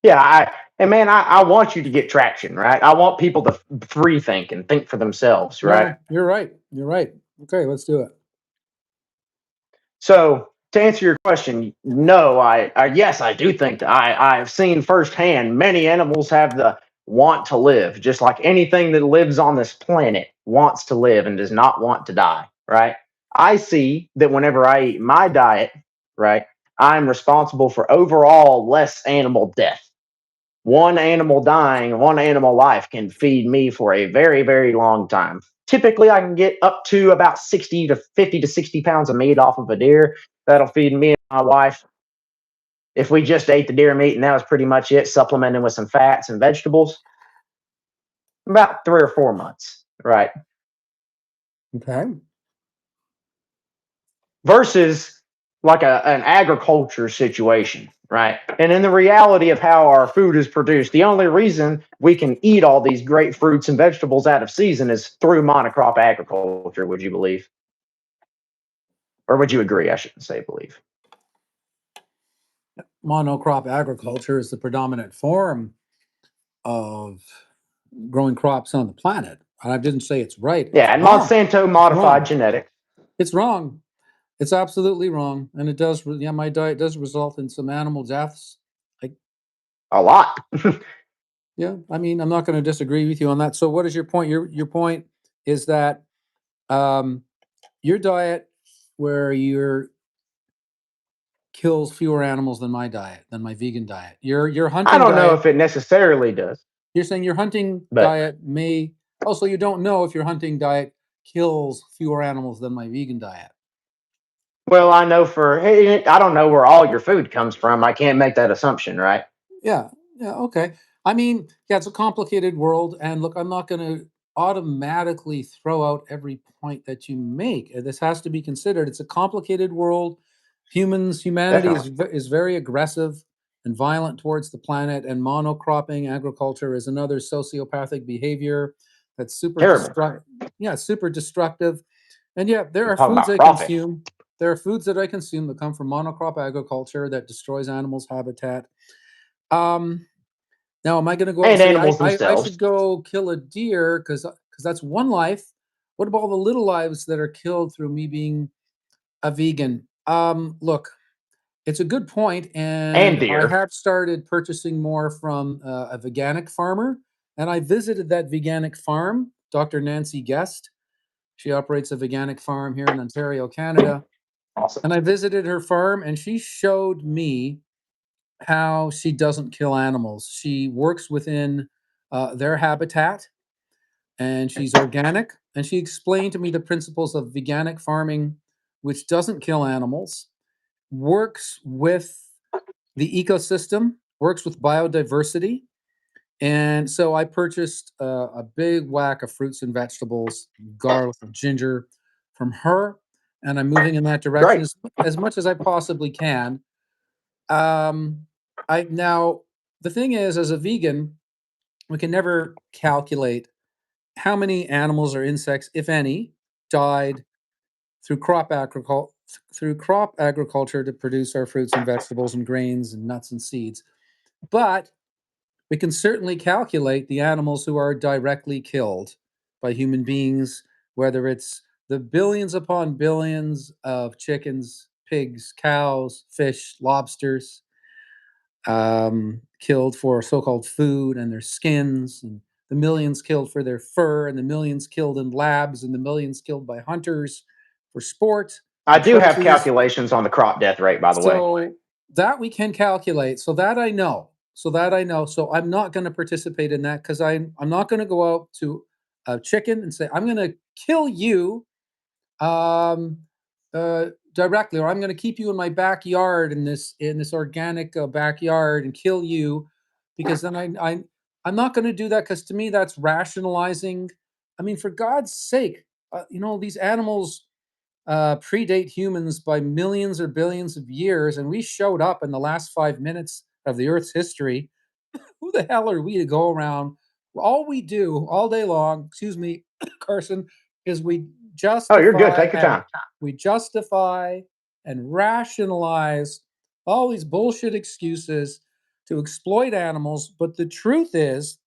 Yeah. and man, I want you to get traction, right? I want people to free think and think for themselves, right? No, you're right. You're right. Okay, let's do it. So to answer your question, no, yes, I do think that I've seen firsthand many animals have the want to live, just like anything that lives on this planet wants to live and does not want to die, right? I see that whenever I eat my diet, right, I'm responsible for overall less animal death. One animal dying, one animal life can feed me for a very, very long time. Typically, I can get up to about 60 to 50 to 60 pounds of meat off of a deer. That'll feed me and my wife if we just ate the deer meat and that was pretty much it, supplementing with some fats and vegetables, about 3 or 4 months, right? Okay. Versus like an agriculture situation, right? And in the reality of how our food is produced, the only reason we can eat all these great fruits and vegetables out of season is through monocrop agriculture, would you believe? Or would you agree? I shouldn't say believe. Monocrop agriculture is the predominant form of growing crops on the planet. And I didn't say it's right. It's Yeah, and wrong. Monsanto It's modified wrong. genetics. It's wrong. It's absolutely wrong. And it does, yeah, my diet does result in some animal deaths. Like, A lot. yeah, I mean, I'm not going to disagree with you on that. So what is your point? Your point is that um, your diet where you're kills fewer animals than my diet, than my vegan diet. Your I hunting don't know diet, if it necessarily does, you're saying your hunting but diet may also you don't know if your hunting diet kills fewer animals than my vegan diet. well, I know I don't know where all your food comes from. I can't make that assumption, right? Yeah, yeah, okay. I mean, yeah, it's a complicated world, and look, I'm not going to automatically throw out every point that you make. This has to be considered. It's a complicated world. Humanity Definitely. is very aggressive and violent towards the planet, and monocropping agriculture is another sociopathic behavior that's super Terrible. destructive. Yeah, super destructive. And yeah, there You are talk foods about I profit. consume. There are foods that I consume that come from monocrop agriculture that destroys animals' habitat. Um, Now, am I going to go out and And say animals I should themselves. go kill a deer because that's one life? What about all the little lives that are killed through me being a vegan? Look, it's a good point, And and I deer. have started purchasing more from a veganic farmer, and I visited that veganic farm, Dr. Nancy Guest. She operates a veganic farm here in Ontario, Canada, Awesome. and I visited her farm, and she showed me how she doesn't kill animals. She works within their habitat and she's organic. And she explained to me the principles of veganic farming, which doesn't kill animals, works with the ecosystem, works with biodiversity. And so I purchased a big whack of fruits and vegetables, garlic and ginger from her. And I'm moving in that direction Great. as much as I possibly can. Um, I now the thing is, as a vegan, we can never calculate how many animals or insects, if any, died through crop agriculture to produce our fruits and vegetables and grains and nuts and seeds. But we can certainly calculate the animals who are directly killed by human beings, whether it's the billions upon billions of chickens, pigs, cows, fish, lobsters, killed for so-called food and their skins, and the millions killed for their fur, and the millions killed in labs, and the millions killed by hunters for sport I and do have trophies. calculations on the crop death rate, by the way. So that we can calculate. So that I know. So that I know. So I'm not going to participate in that because I'm not going to go out to a chicken and say I'm going to kill you um, directly, or I'm going to keep you in my backyard in this organic backyard and kill you, because then I'm not going to do that because to me that's rationalizing. I mean, for God's sake, these animals predate humans by millions or billions of years, and we showed up in the last 5 minutes of the Earth's history. Who the hell are we to go around? All we do all day long, excuse me, Carson, is Oh, you're good. justify Take your and time. we justify and rationalize all these bullshit excuses to exploit animals. But the truth is,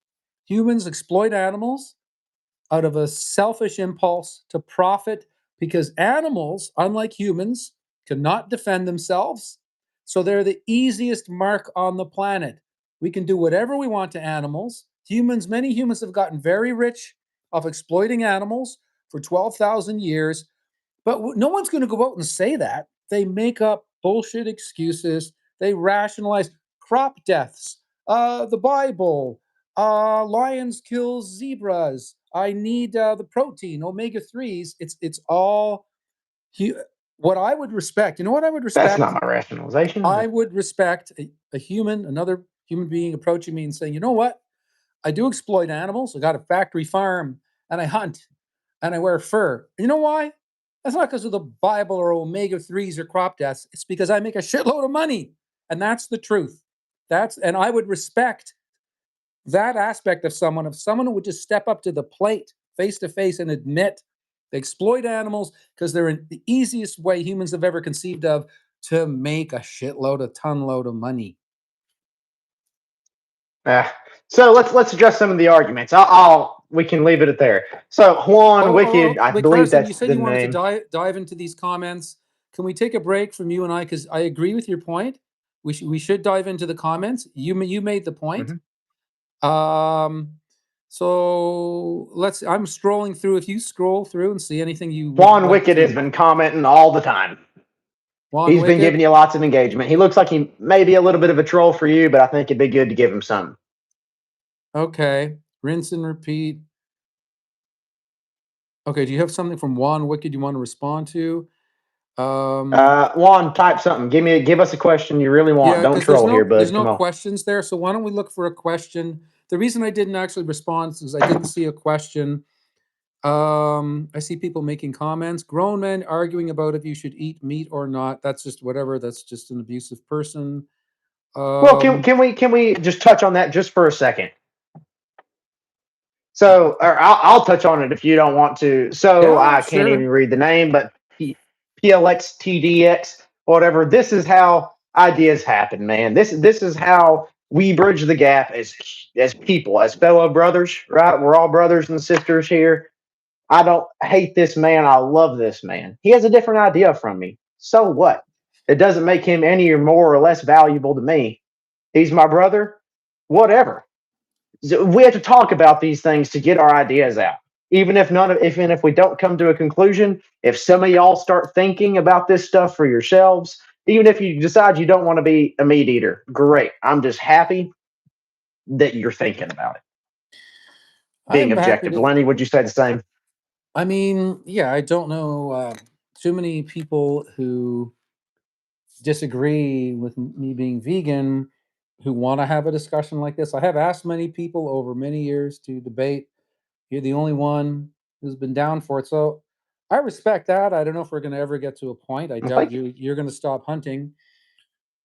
humans exploit animals out of a selfish impulse to profit because animals, unlike humans, cannot defend themselves. So they're the easiest mark on the planet. We can do whatever we want to animals. Many humans have gotten very rich off exploiting animals for 12,000 years, but no one's going to go out and say that. They make up bullshit excuses. They rationalize crop deaths, the Bible, lions kill zebras. I need the protein, omega 3s. It's all what I would respect, you know what I would That's respect? not my rationalization. I But would respect a human, another human being approaching me and saying, you know what? I do exploit animals. I got a factory farm and I hunt and I wear fur. You know why? That's not because of the Bible or omega 3s or crop deaths. It's because I make a shitload of money. And that's the truth. And I would respect that aspect of someone, who would just step up to the plate face to face and admit they exploit animals because they're in the easiest way humans have ever conceived of to make a shitload, a ton load of money. uh, so let's address some of the arguments. We can leave it at there. So Juan Wicked, I Wait, believe Carson, you that's said the you wanted to name. dive into these comments. Can we take a break from you and I? Because I agree with your point. We should dive into the comments. You made the point. Mhm. Um, so I'm scrolling through. If you scroll through and see anything you would Juan like Wicked has to, been commenting all the time. Juan He's been Wicked. giving you lots of engagement. He looks like he may be a little bit of a troll for you, but I think it'd be good to give him some. Okay, rinse and repeat. Okay, do you have something from Juan Wicked you want to respond to? Juan, type something. Give us a question you really want. Yeah, Don't because there's troll here, no there's bud. no Come on. questions there. So why don't we look for a question? The reason I didn't actually respond is I didn't see a question. I see people making comments. Grown men arguing about if you should eat meat or not. That's just whatever. That's just an abusive person. Well, Um, can we just touch on that just for a second? So, or I'll touch on it if you don't want to. So yeah, I can't even sure. read the name, but PLXTDX, whatever. This is how ideas happen, man. This is how we bridge the gap as people, as fellow brothers. Right? We're all brothers and sisters here. I don't hate this man. I love this man. He has a different idea from me. So what? It doesn't make him any or more or less valuable to me. He's my brother. Whatever. We have to talk about these things to get our ideas out. Even if we don't come to a conclusion, if some of y'all start thinking about this stuff for yourselves, even if you decide you don't want to be a meat eater, great. I'm just happy that you're thinking about it. Being I'm happy objective. to. Lenny, would you say the same? I mean, yeah, I don't know too many people who disagree with me being vegan who want to have a discussion like this. I have asked many people over many years to debate. You're the only one who's been down for it. So I respect that. I don't know if we're going to ever get to a point. I Well, doubt thank you. you're going to stop hunting,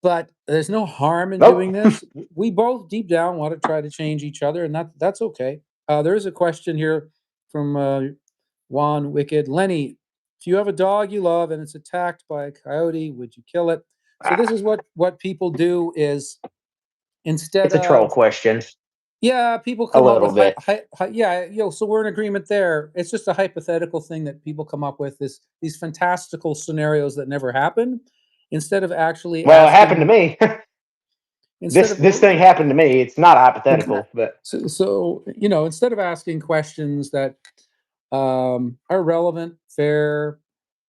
but there's no harm in doing Nope. this. We both deep down want to try to change each other, and that's okay. There is a question here from Juan Wicked. Lenny, if you have a dog you love and it's attacked by a coyote, would you kill it? So this Ah, is what people do is instead it's a troll of question, yeah, people a come up little with bit. yeah, so we're in agreement there. It's just a hypothetical thing that people come up with these fantastical scenarios that never happen instead of actually Well, it happened to asking me. instead This of thing happened to me. It's not exactly. hypothetical, but So instead of asking questions that are relevant, fair,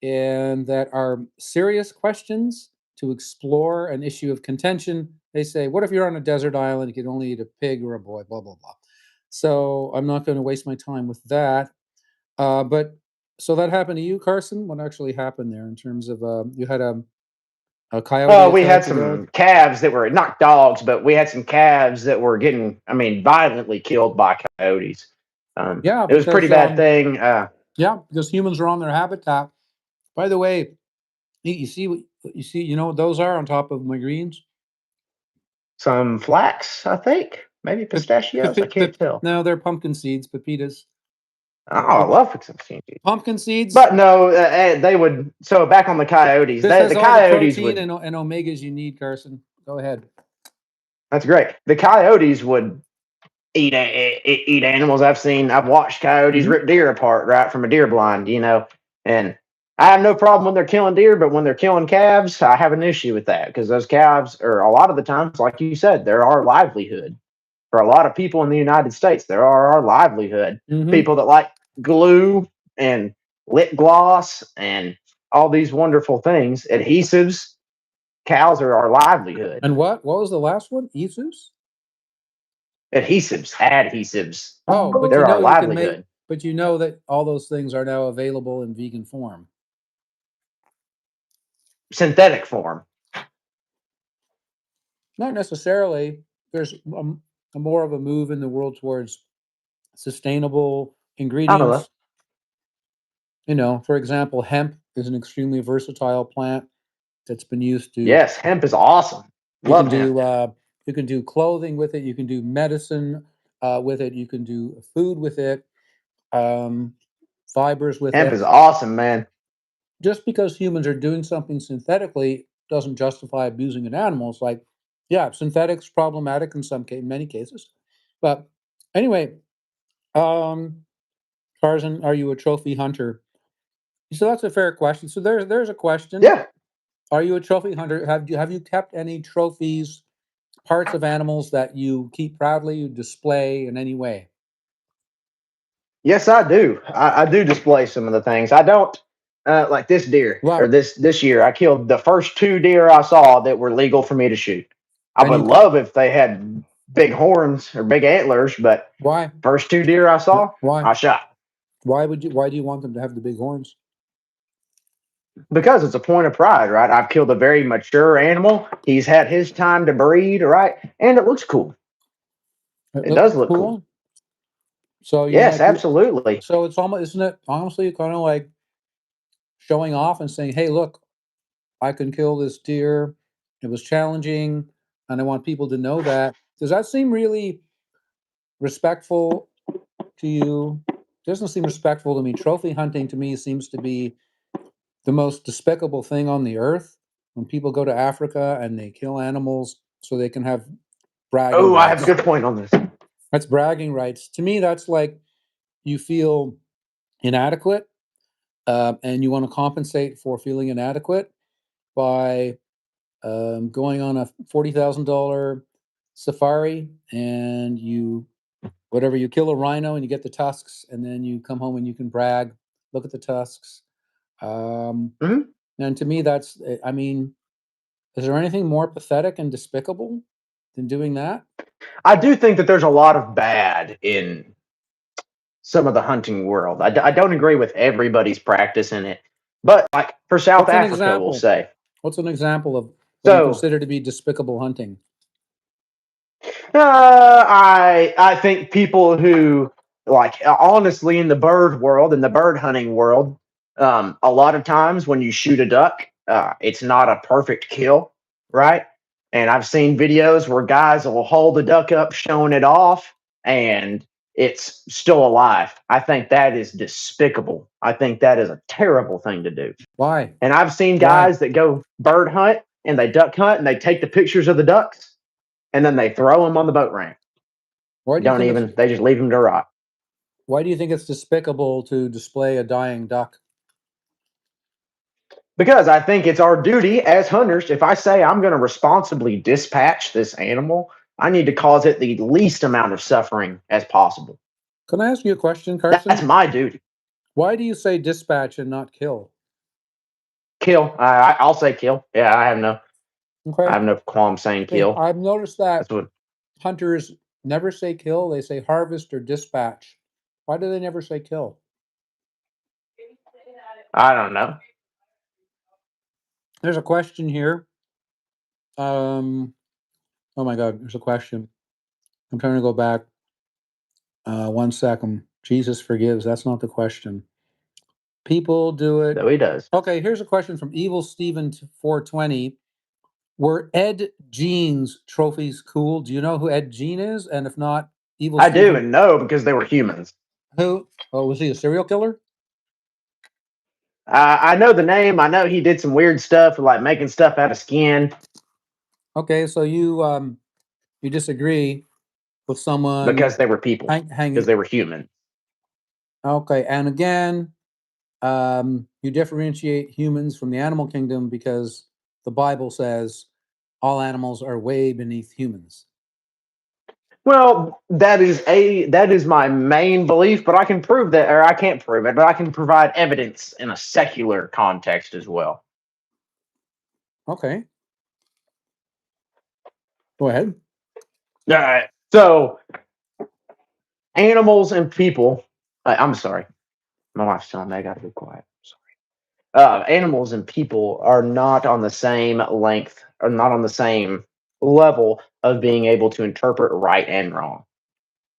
and that are serious questions to explore an issue of contention. They say, what if you're on a desert island, you can only eat a pig or a boy, blah, blah, blah. So I'm not going to waste my time with that. But so that happened to you, Carson? What actually happened there in terms of you had a coyote we had attack your dog? some calves that were not dogs, but we had some calves that were getting, I mean, violently killed by coyotes. Yeah, It was a pretty because bad thing. humans are on their habitat. By the way, you see you know what those are on top of my greens? Some flax, I think, maybe Pip, pistachios. I can't tell. no, they're pumpkin seeds, pepitas. Oh, I Pip- love some candy. Pumpkin seeds. But no, they would. So back on the coyotes, This has the all the coyotes protein would. and omegas you need, Carson. Go ahead. That's great. The coyotes would eat animals. I've watched coyotes Hmm. rip deer apart right from a deer blind, and I have no problem when they're killing deer, but when they're killing calves, I have an issue with that because those calves are a lot of the times, like you said, they're our livelihood. For a lot of people in the United States, they're our livelihood. Hmm. People that like glue and lip gloss and all these wonderful things, adhesives, cows are our livelihood. And what was the last one? Isus? Adhesives, Oh, but they're our livelihood. but you know that all those things are now available in vegan form. synthetic form. Not necessarily. There's a more of a move in the world towards sustainable I don't know. ingredients. You know, for example, hemp is an extremely versatile plant that's been used to. Yes, hemp is awesome. You can Love hemp. do you can do clothing with it. You can do medicine with it. You can do food with it. Um, fibers with Hemp it. is awesome, man. Just because humans are doing something synthetically doesn't justify abusing an animal. It's like, yeah, synthetics problematic in many cases. But anyway, um, Tarzan, are you a trophy hunter? So that's a fair question. So there's a question. Yeah. Are you a trophy hunter? Have you kept any trophies, parts of animals that you keep proudly, you display in any way? Yes, I do. I do display some of the things. I don't like this deer or Wow. this year. I killed the first 2 deer I saw that were legal for me to shoot. I And would you love if they had big horns or big antlers, but why? first 2 deer I saw, Why? I shot Why do you want them to have the big horns? because it's a point of pride, right? I've killed a very mature animal. He's had his time to breed, right? And it looks cool. It It looks does look cool. cool. So you Yes, like you absolutely. so it's almost isn't it honestly kind of like showing off and saying, "Hey, look, I can kill this deer. It was challenging, and I want people to know that." Does that seem really respectful to you? Doesn't seem respectful to me. Trophy hunting to me seems to be the most despicable thing on the earth. When people go to Africa and they kill animals so they can have bragging Oh, I have a rights. good point on this. That's bragging rights. To me, that's like you feel inadequate, and you want to compensate for feeling inadequate by going on a $40,000 safari, and you kill a rhino and you get the tusks, and then you come home and you can brag, look at the tusks. Um, Mhm. and to me, I mean, is there anything more pathetic and despicable than doing that? I do think that there's a lot of bad in some of the hunting world. I don't agree with everybody's practice in it, but like for South What's an Africa, we'll example? say. What's an example of what you So consider to be despicable hunting? I think people who like honestly in the bird world, in the bird hunting world, a lot of times when you shoot a duck, it's not a perfect kill, right? And I've seen videos where guys will hold the duck up, showing it off, and it's still alive. I think that is despicable. I think that is a terrible thing to do. Why? And I've seen Why? guys that go bird hunt and they duck hunt and they take the pictures of the ducks and then they throw them on the boat ramp. Why do you Don't think it's even, they just leave them to rot. why do you think it's despicable to display a dying duck? Because I think it's our duty as hunters. If I say I'm going to responsibly dispatch this animal, I need to cause it the least amount of suffering as possible. Can I ask you a question, That's Carson? my duty. Why do you say dispatch and not kill? Kill. I'll say kill. Yeah, I Okay. have no qualm saying kill. I've noticed that That's what hunters never say kill, they say harvest or dispatch. Why do they never say kill? I don't know. There's a question here. Um, oh my God, there's a question. I'm trying to go back. 1 second. Jesus forgives. That's not the question. People do it. Though he does. Okay, here's a question from Evil Steven 420. Were Ed Gene's trophies cool? Do you know who Ed Gene is? And if not, Evil I do Steven, and know because they were humans. who? Oh, was he a serial killer? I know the name. I know he did some weird stuff, like making stuff out of skin Okay, so you disagree with someone because they were people, because hanging. they were human. Okay, and again, you differentiate humans from the animal kingdom because the Bible says all animals are way beneath humans. Well, that is my main belief, but I can prove that, or I can't prove it, but I can provide evidence in a secular context as well. Okay, go ahead. All right. So animals and people. I'm sorry, my wife's telling me I got to be quiet. Sorry. animals and people are not on the same length, or not on the same level of being able to interpret right and wrong.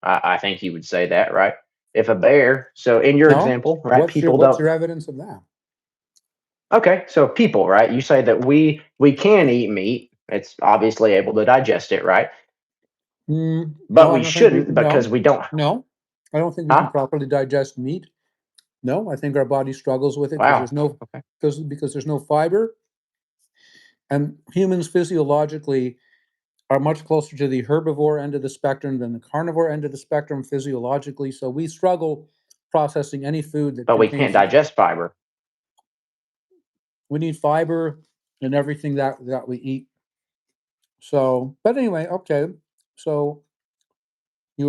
I think you would say that, right? If a bear, so in your No? example, right, What's your people what's don't. your evidence of that? Okay, so people, right? You say that we can eat meat. It's obviously able to digest it, right? But No, I we don't think we shouldn't can. because No, we don't. no, I don't think we can Huh? properly digest meat. No, I think our body struggles with it because Wow. there's no Okay. because there's no fiber, and humans physiologically are much closer to the herbivore end of the spectrum than the carnivore end of the spectrum physiologically. So we struggle processing any food that But we can't contains. digest fiber. We need fiber in everything that we eat. So, but anyway, okay. So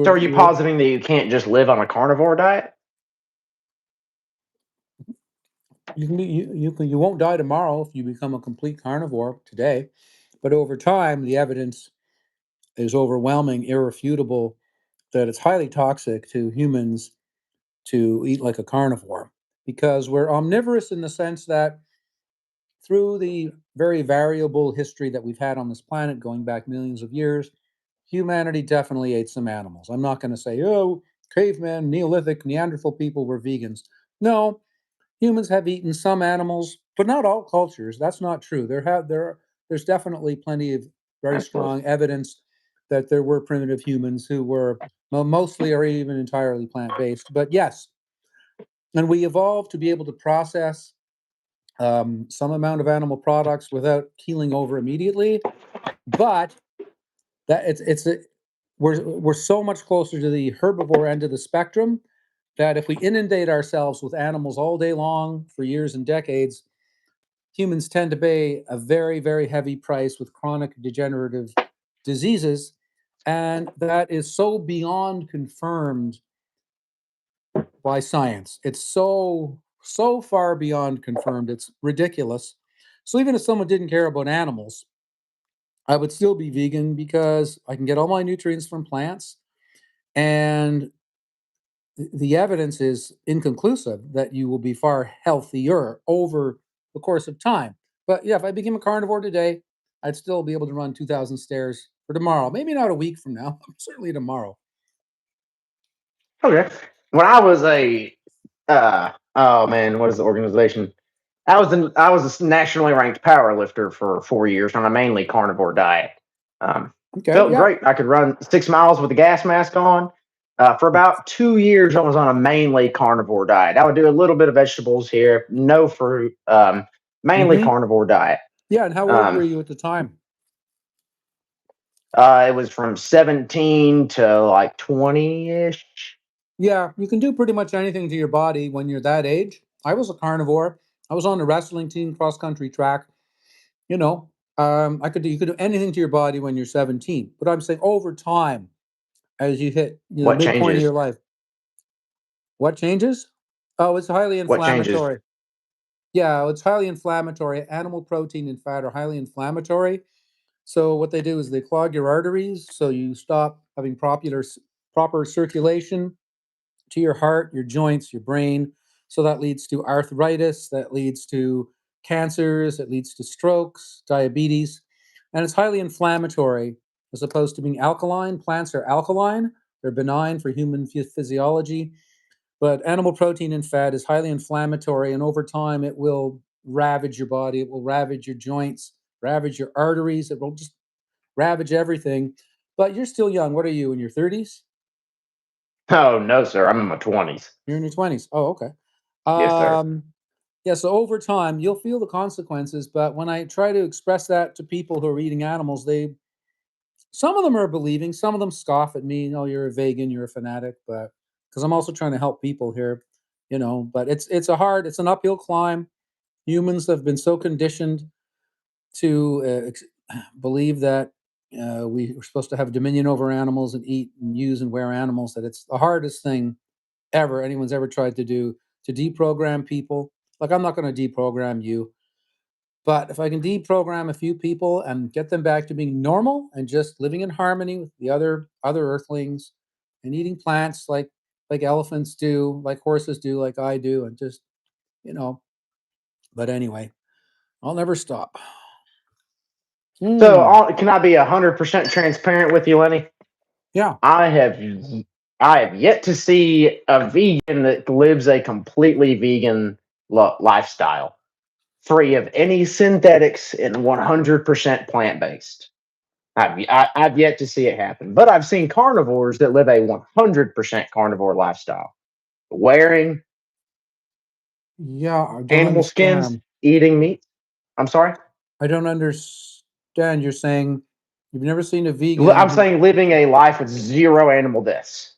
So are you you're positing that you can't just live on a carnivore diet? you can be you won't die tomorrow if you become a complete carnivore today, but over time the evidence is overwhelming, irrefutable that it's highly toxic to humans to eat like a carnivore because we're omnivorous in the sense that through the very variable history that we've had on this planet going back millions of years, humanity definitely ate some animals. I'm not going to say, oh, cavemen, Neolithic, Neanderthal people were vegans. No, humans have eaten some animals, but not all cultures. That's not true. There's definitely plenty of very That's close. strong evidence that there were primitive humans who were mostly or even entirely plant-based. But yes, and we evolved to be able to process some amount of animal products without keeling over immediately. But that we're so much closer to the herbivore end of the spectrum that if we inundate ourselves with animals all day long for years and decades, humans tend to pay a very, very heavy price with chronic degenerative diseases. And that is so beyond confirmed by science. It's so far beyond confirmed. It's ridiculous. So even if someone didn't care about animals, I would still be vegan because I can get all my nutrients from plants, and the evidence is inconclusive that you will be far healthier over the course of time. But yeah, if I became a carnivore today, I'd still be able to run 2,000 stairs for tomorrow. Maybe not a week from now, certainly tomorrow. Okay. When I was a oh man, what is the organization? I was a nationally ranked power lifter for 4 years on a mainly carnivore diet. Um, Okay, Felt yeah. great. I could run 6 miles with a gas mask on. For about 2 years, I was on a mainly carnivore diet. I would do a little bit of vegetables here, no fruit, mainly Hmm. carnivore diet. Yeah, and how old were Um, you at the time? it was from 17 to like 20 ish. Yeah, you can do pretty much anything to your body when you're that age. I was a carnivore. I was on the wrestling team, cross country track. You know, you could do anything to your body when you're 17. But I'm saying over time, as you hit What midpoint of changes? your life, what changes? Oh, it's highly What changes? inflammatory. Yeah, it's highly inflammatory. Animal protein and fat are highly inflammatory. So what they do is they clog your arteries, so you stop having proper circulation to your heart, your joints, your brain. So that leads to arthritis, that leads to cancers, it leads to strokes, diabetes, and it's highly inflammatory as opposed to being alkaline. Plants are alkaline, they're benign for human physiology, but animal protein and fat is highly inflammatory, and over time it will ravage your body, it will ravage your joints, ravage your arteries, it will just ravage everything. But you're still young. What are you in your 30s? Oh no, sir. I'm in my 20s. You're in your 20s. Oh, okay. Yes, sir. Um, yeah, so over time, you'll feel the consequences. But when I try to express that to people who are eating animals, some of them are believing, some of them scoff at me. Oh, you're a vegan, you're a fanatic. But because I'm also trying to help people here, But it's an uphill climb. Humans have been so conditioned to believe that we are supposed to have dominion over animals and eat and use and wear animals. That it's the hardest thing ever anyone's ever tried to do to deprogram people. Like I'm not going to deprogram you, but if I can deprogram a few people and get them back to being normal and just living in harmony with the other earthlings and eating plants like elephants do, like horses do, like I do, and just you know But anyway, I'll never stop. So, can I be 100% transparent with you, Lenny? Yeah. I have yet to see a vegan that lives a completely vegan lifestyle, free of any synthetics and 100% plant based. I've yet to see it happen, but I've seen carnivores that live a 100% carnivore lifestyle, wearing Yeah, I don't animal skins, understand. eating meat. I'm sorry. I don't understand. You're saying you've never seen a I'm vegan who saying living a life with zero animal deaths.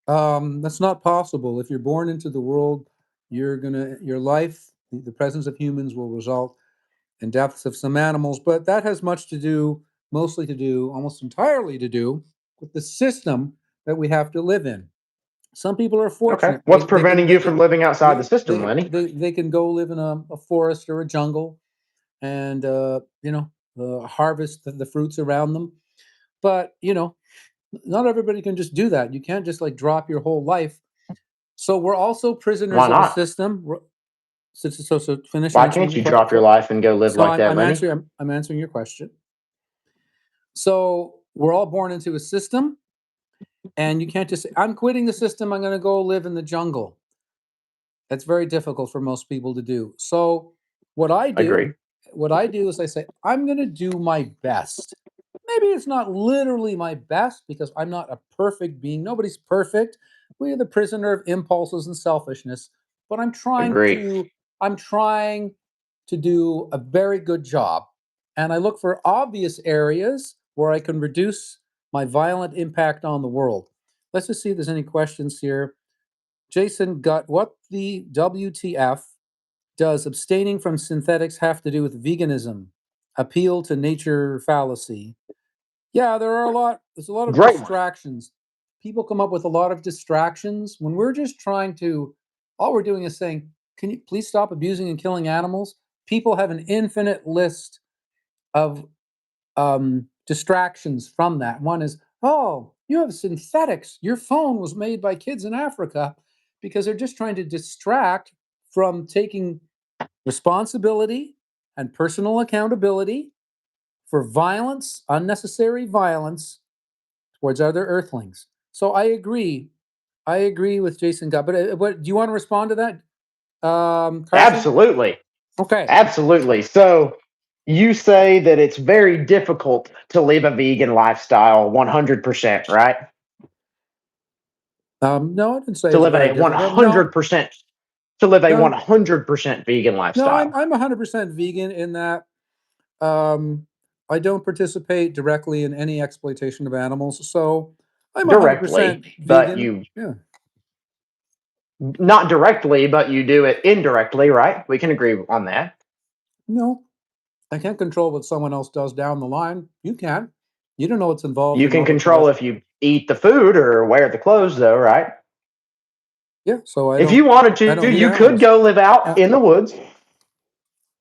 that's not possible. If you're born into the world, your life, the presence of humans will result in deaths of some animals, but that has mostly to do, almost entirely to do with the system that we have to live in. Some people are Okay. fortunate. What's preventing you from living outside the They system, they Lenny? they can go live in a forest or a jungle and harvest the fruits around them. But not everybody can just do that. You can't just like drop your whole life. So we're also Why prisoners of a not? system. So finish Why answering can't your you drop your question. life and go live So like that, Lenny? I'm answering your question. So we're all born into a system, and you can't just say, "I'm quitting the system. I'm going to go live in the jungle." That's very difficult for most people to do. So what I do, Agree. what I do is I say, I'm going to do my best. Maybe it's not literally my best because I'm not a perfect being. Nobody's perfect. We are the prisoner of impulses and selfishness. But Agree. I'm trying to do a very good job. And I look for obvious areas where I can reduce my violent impact on the world. Let's just see if there's any questions here. Jason Gutt, what the WTF does abstaining from synthetics have to do with veganism? Appeal to nature fallacy. Yeah, there's a lot of Great one. distractions. People come up with a lot of distractions when we're just all we're doing is saying, can you please stop abusing and killing animals? People have an infinite list of distractions from that. One is, oh, you have synthetics. Your phone was made by kids in Africa because they're just trying to distract from taking responsibility and personal accountability for violence, unnecessary violence towards other earthlings. So I agree. I agree with Jason Gutt. But what do you want to respond to that, Carson? Absolutely. Okay. Absolutely. So you say that it's very difficult to live a vegan lifestyle 100%, right? No, I didn't say To it's live very a difficult. No, 100% to live a no, 100% vegan no. lifestyle. I'm 100% vegan in that um, I don't participate directly in any exploitation of animals. So I'm Directly, 100% but vegan. you Yeah. not directly, but you do it indirectly, right? We can agree on that. No, I can't control what someone else does down the line. You can. You don't know what's involved You in can all the control if you eat the food or wear the clothes, though, right? Yeah. So If you wanted I to, don't eat you could animals. go live out Uh, in the woods.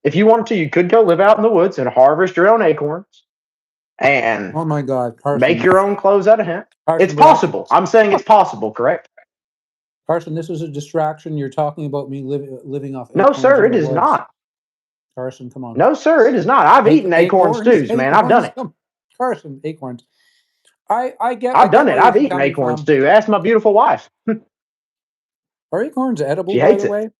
If you wanted to, you could go live out in the woods and harvest your own acorns and oh my God, make Carson. your own clothes out of hemp. It's Carson, we have to. possible. I'm saying it's possible, correct? Carson, this is a distraction. You're talking about me living off No, acorns sir, in it the is woods. not. Carson, come on. No, sir, it is not. I've eaten acorn Acorns, stews, man. I've done it. Carson, acorns. I I've get done it. where you're I've eaten coming acorn from. stew. Ask my beautiful wife. Are acorns edible, She by hates the it. way?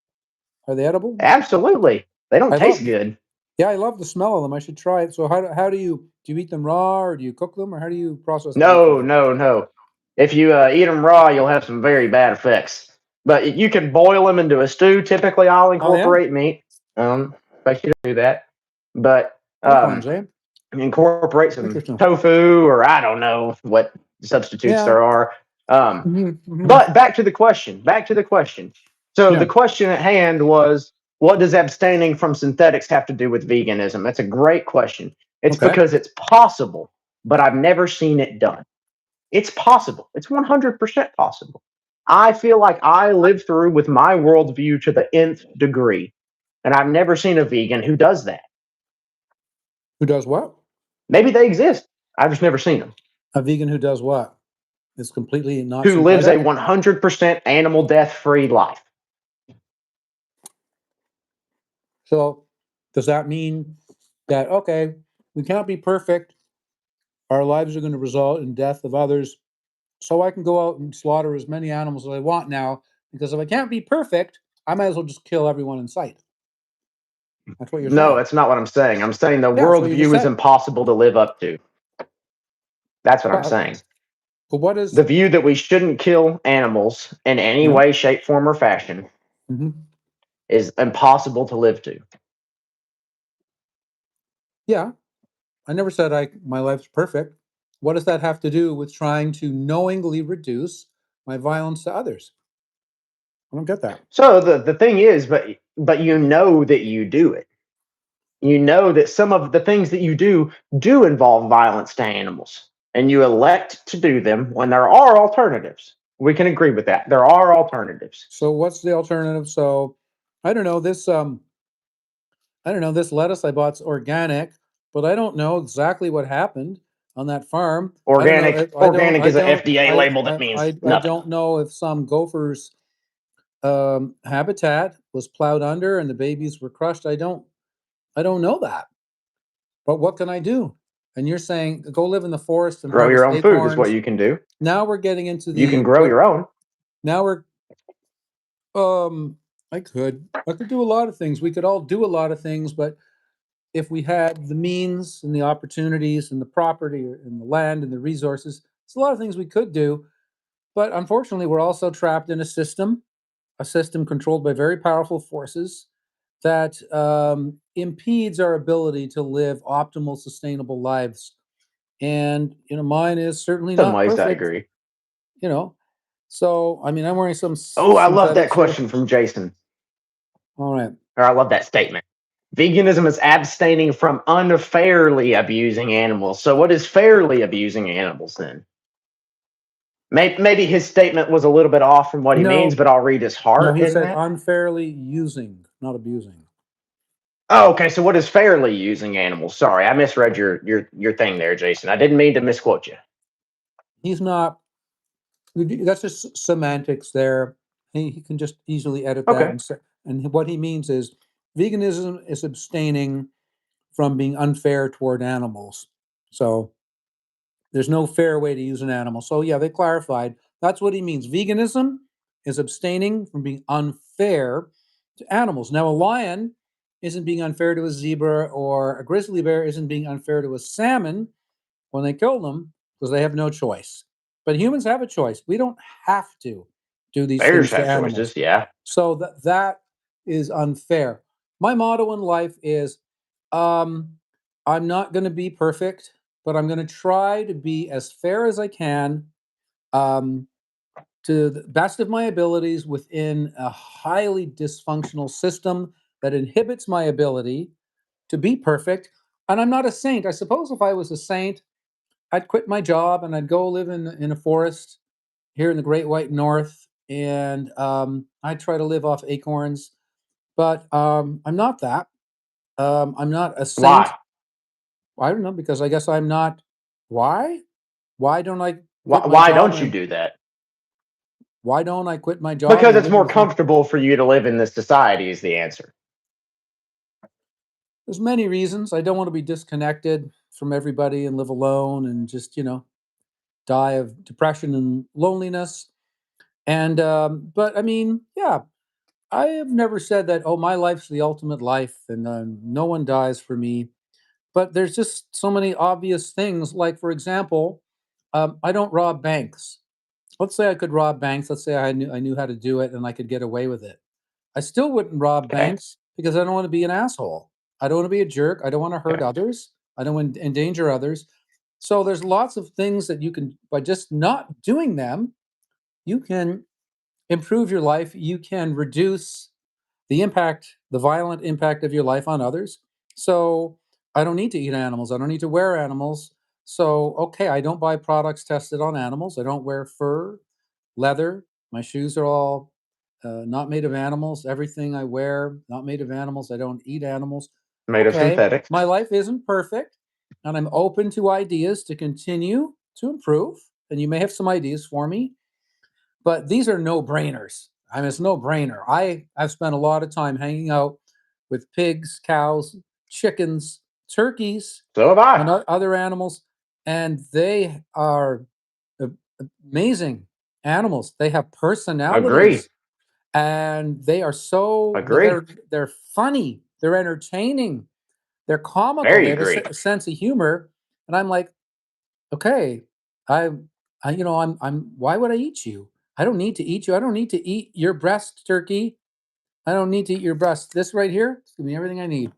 Are they edible? Absolutely. They don't I taste love. good. Yeah, I love the smell of them. I should try it. So how do you eat them raw or do you cook them or how do you process the No, acorn? no, no. If you eat them raw, you'll have some very bad effects. But you can boil them into a stew. Typically, I'll Oh yeah, incorporate meat. Expect you to do that. But acorns, eh? incorporate some Interesting. tofu or I don't know what substitutes Yeah. there are. Um, Hmm. but back to the question. Back to the question. So Yeah. the question at hand was, what does abstaining from synthetics have to do with veganism? That's a great question. It's Okay. because it's possible, but I've never seen it done. It's possible. It's 100% possible. I feel like I live through with my worldview to the nth degree, and I've never seen a vegan who does that. Who does what? Maybe they exist. I've just never seen them. A vegan who does what? Is completely not Who lives a synthetic. 100% animal death free life. So does that mean that, okay, we can't be perfect? Our lives are going to result in death of others. So I can go out and slaughter as many animals as I want now, because if I can't be perfect, I might as well just kill everyone in sight. That's what you're No, saying. that's not what I'm saying. I'm saying the Yeah, that's what you just worldview is said. impossible to live up to. That's what I'm But, saying. but what is? The view that we shouldn't kill animals in any Yeah. way, shape, form, or fashion Hmm. is impossible to live to. Yeah. I never said my life's perfect. What does that have to do with trying to knowingly reduce my violence to others? I don't get that. So the thing is, but you know that you do it. You know that some of the things that you do involve violence to animals, and you elect to do them when there are alternatives. We can agree with that. There are alternatives. So what's the alternative? So I don't know this. I don't know, this lettuce I bought's organic, but I don't know exactly what happened on that farm. I don't know. Organic is an FDA label that means I nothing. don't know if some gopher's habitat was plowed under and the babies were crushed. I don't know that. But what can I do? And you're saying go live in the forest and Grow your harvest own food is what acorns. you can do. Now we're getting into You can the grow what? your own. Now we're I could do a lot of things. We could all do a lot of things, but if we had the means and the opportunities and the property and the land and the resources, there's a lot of things we could do. But unfortunately, we're also trapped in a system controlled by very powerful forces that impedes our ability to live optimal, sustainable lives. And mine is certainly Some not ways I perfect. agree. You know, so I mean, I'm wearing some Oh, I love synthetic that sort of. question from Jason. All right. Or I love that statement. Veganism is abstaining from unfairly abusing animals. So, what is fairly abusing animals then? Maybe his statement was a little bit off from what he means, No, but I'll read his no, heart he in said that. unfairly using, not abusing. Oh, okay. So, what is fairly using animals? Sorry, I misread your thing there, Jason. I didn't mean to misquote you. He's not. That's just semantics there. He can just easily edit that Okay, and say, and what he means is veganism is abstaining from being unfair toward animals. So there's no fair way to use an animal. So yeah, they clarified. That's what he means. Veganism is abstaining from being unfair to animals. Now, a lion isn't being unfair to a zebra, or a grizzly bear isn't being unfair to a salmon when they kill them because they have no choice. But humans have a choice. We don't have to do these bears things to have animals. choices. Yeah, So that is unfair. My motto in life is um, I'm not going to be perfect, but I'm going to try to be as fair as I can, um, to the best of my abilities within a highly dysfunctional system that inhibits my ability to be perfect. And I'm not a saint. I suppose if I was a saint, I'd quit my job and I'd go live in a forest here in the Great White North, and I'd try to live off acorns. But I'm not that. I'm not a why? saint. I don't know, because I guess I'm not. Why? Why don't I Why? quit my Why job don't you and do that? why don't I quit my job Because and it's live in more the forest? comfortable for you to live in this society. Is the answer? There's many reasons. I don't want to be disconnected from everybody and live alone and just die of depression and loneliness. And but I mean, yeah, I have never said that, oh, my life's the ultimate life and no one dies for me. But there's just so many obvious things. Like, for example, I don't rob banks. Let's say I could rob banks. Let's say I knew how to do it and I could get away with it. I still wouldn't rob Okay. banks because I don't want to be an asshole. I don't want to be a jerk. I don't want to hurt Okay. others. I don't want to endanger others. So there's lots of things that you can, by just not doing them, you can improve your life. You can reduce the violent impact of your life on others. So I don't need to eat animals. I don't need to wear animals. So, okay, I don't buy products tested on animals. I don't wear fur, leather. My shoes are all not made of animals. Everything I wear, not made of animals. I don't eat animals. Made of Okay, synthetics. my life isn't perfect, and I'm open to ideas to continue to improve. And you may have some ideas for me, but these are no brainers. I mean, it's no brainer. I've spent a lot of time hanging out with pigs, cows, chickens, turkeys, So have and I. other animals, and they are amazing animals. They have Agree. personalities, and they are so Agree. they're funny, they're entertaining, they're comical, Very they have agree. a sense of humor, and I'm like, okay, I, I'm. Why would I eat you? I don't need to eat you. I don't need to eat your breast, turkey. I don't need to eat your breast. This right here, give me everything I need.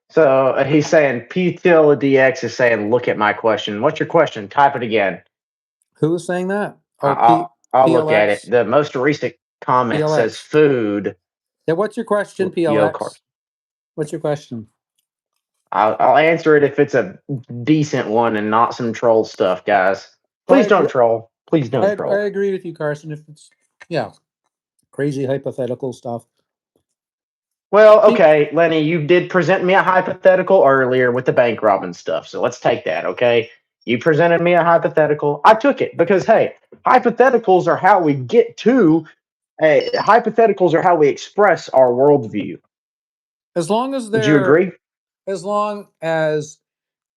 So he's saying PTLDX is saying, look at my question. What's your question? Type it again. Who was saying that? I- Oh, I'll look at it. PLX. The most recent comment says PLX. food. Yeah, what's your question, Yo, Carson. PLX? What's your question? I'll answer it if it's a decent one and not some troll stuff, guys. I Please don't agree. troll. Please don't I troll. agree with you, Carson. If it's crazy hypothetical stuff. Well, Pe- okay, Lenny, you did present me a hypothetical earlier with the bank robbing stuff, so let's take that, okay? You presented me a hypothetical. I took it because, hey, hypotheticals are how we get to, hypotheticals are how we express our worldview. As long as Would you agree?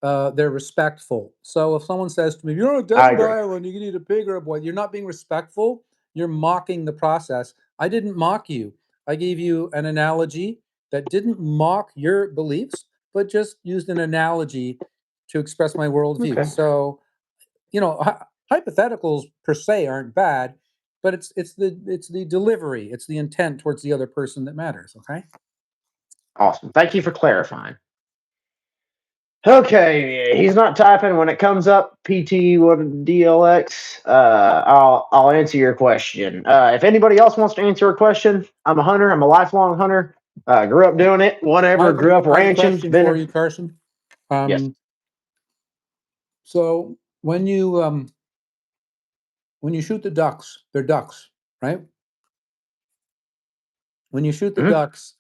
they're respectful. So if someone says to me, "You're on a I desert agree. island, you can eat a pig or a boy," you're not being respectful. You're mocking the process. I didn't mock you. I gave you an analogy that didn't mock your beliefs, but just used an analogy to express my worldview. Okay. So, hypotheticals per se aren't bad, but it's the delivery, it's the intent towards the other person that matters. Okay. Awesome. Thank you for clarifying. Okay, he's not typing when it comes up. PT what DLX. I'll answer your question. If anybody else wants to answer a question, I'm a hunter. I'm a lifelong hunter. Grew up doing it. Whatever. Grew up I have a ranching. question for Been you, Carson. yes. So when you shoot the ducks, they're ducks, right? When you shoot the Mhm. ducks,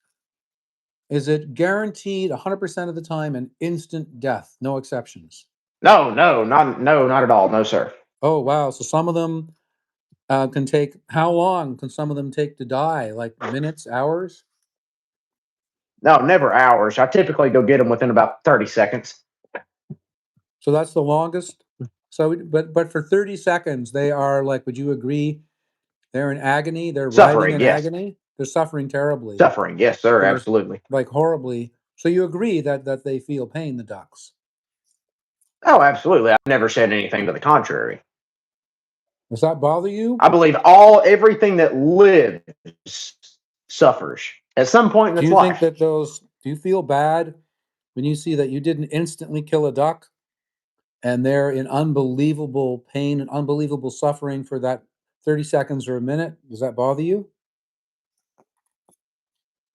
is it guaranteed 100% of the time an instant death, no exceptions? Not at all. No, sir. Oh wow! So some of them can take how long? Can some of them take to die? Like minutes, hours? No, never hours. I typically go get them within about 30 seconds. So that's the longest. So, but for 30 seconds, they are like. Would you agree? They're in agony. They're writhing Suffering, in yes. agony. They're suffering terribly. Suffering, yes, sir. So they're Absolutely. like horribly. So you agree that they feel pain, the ducks? Oh, absolutely. I've never said anything to the contrary. Does that bother you? I believe everything that lives suffers at some point in Do its you think life. that those? Do you feel bad when you see that you didn't instantly kill a duck, and they're in unbelievable pain and unbelievable suffering for that 30 seconds or a minute? Does that bother you?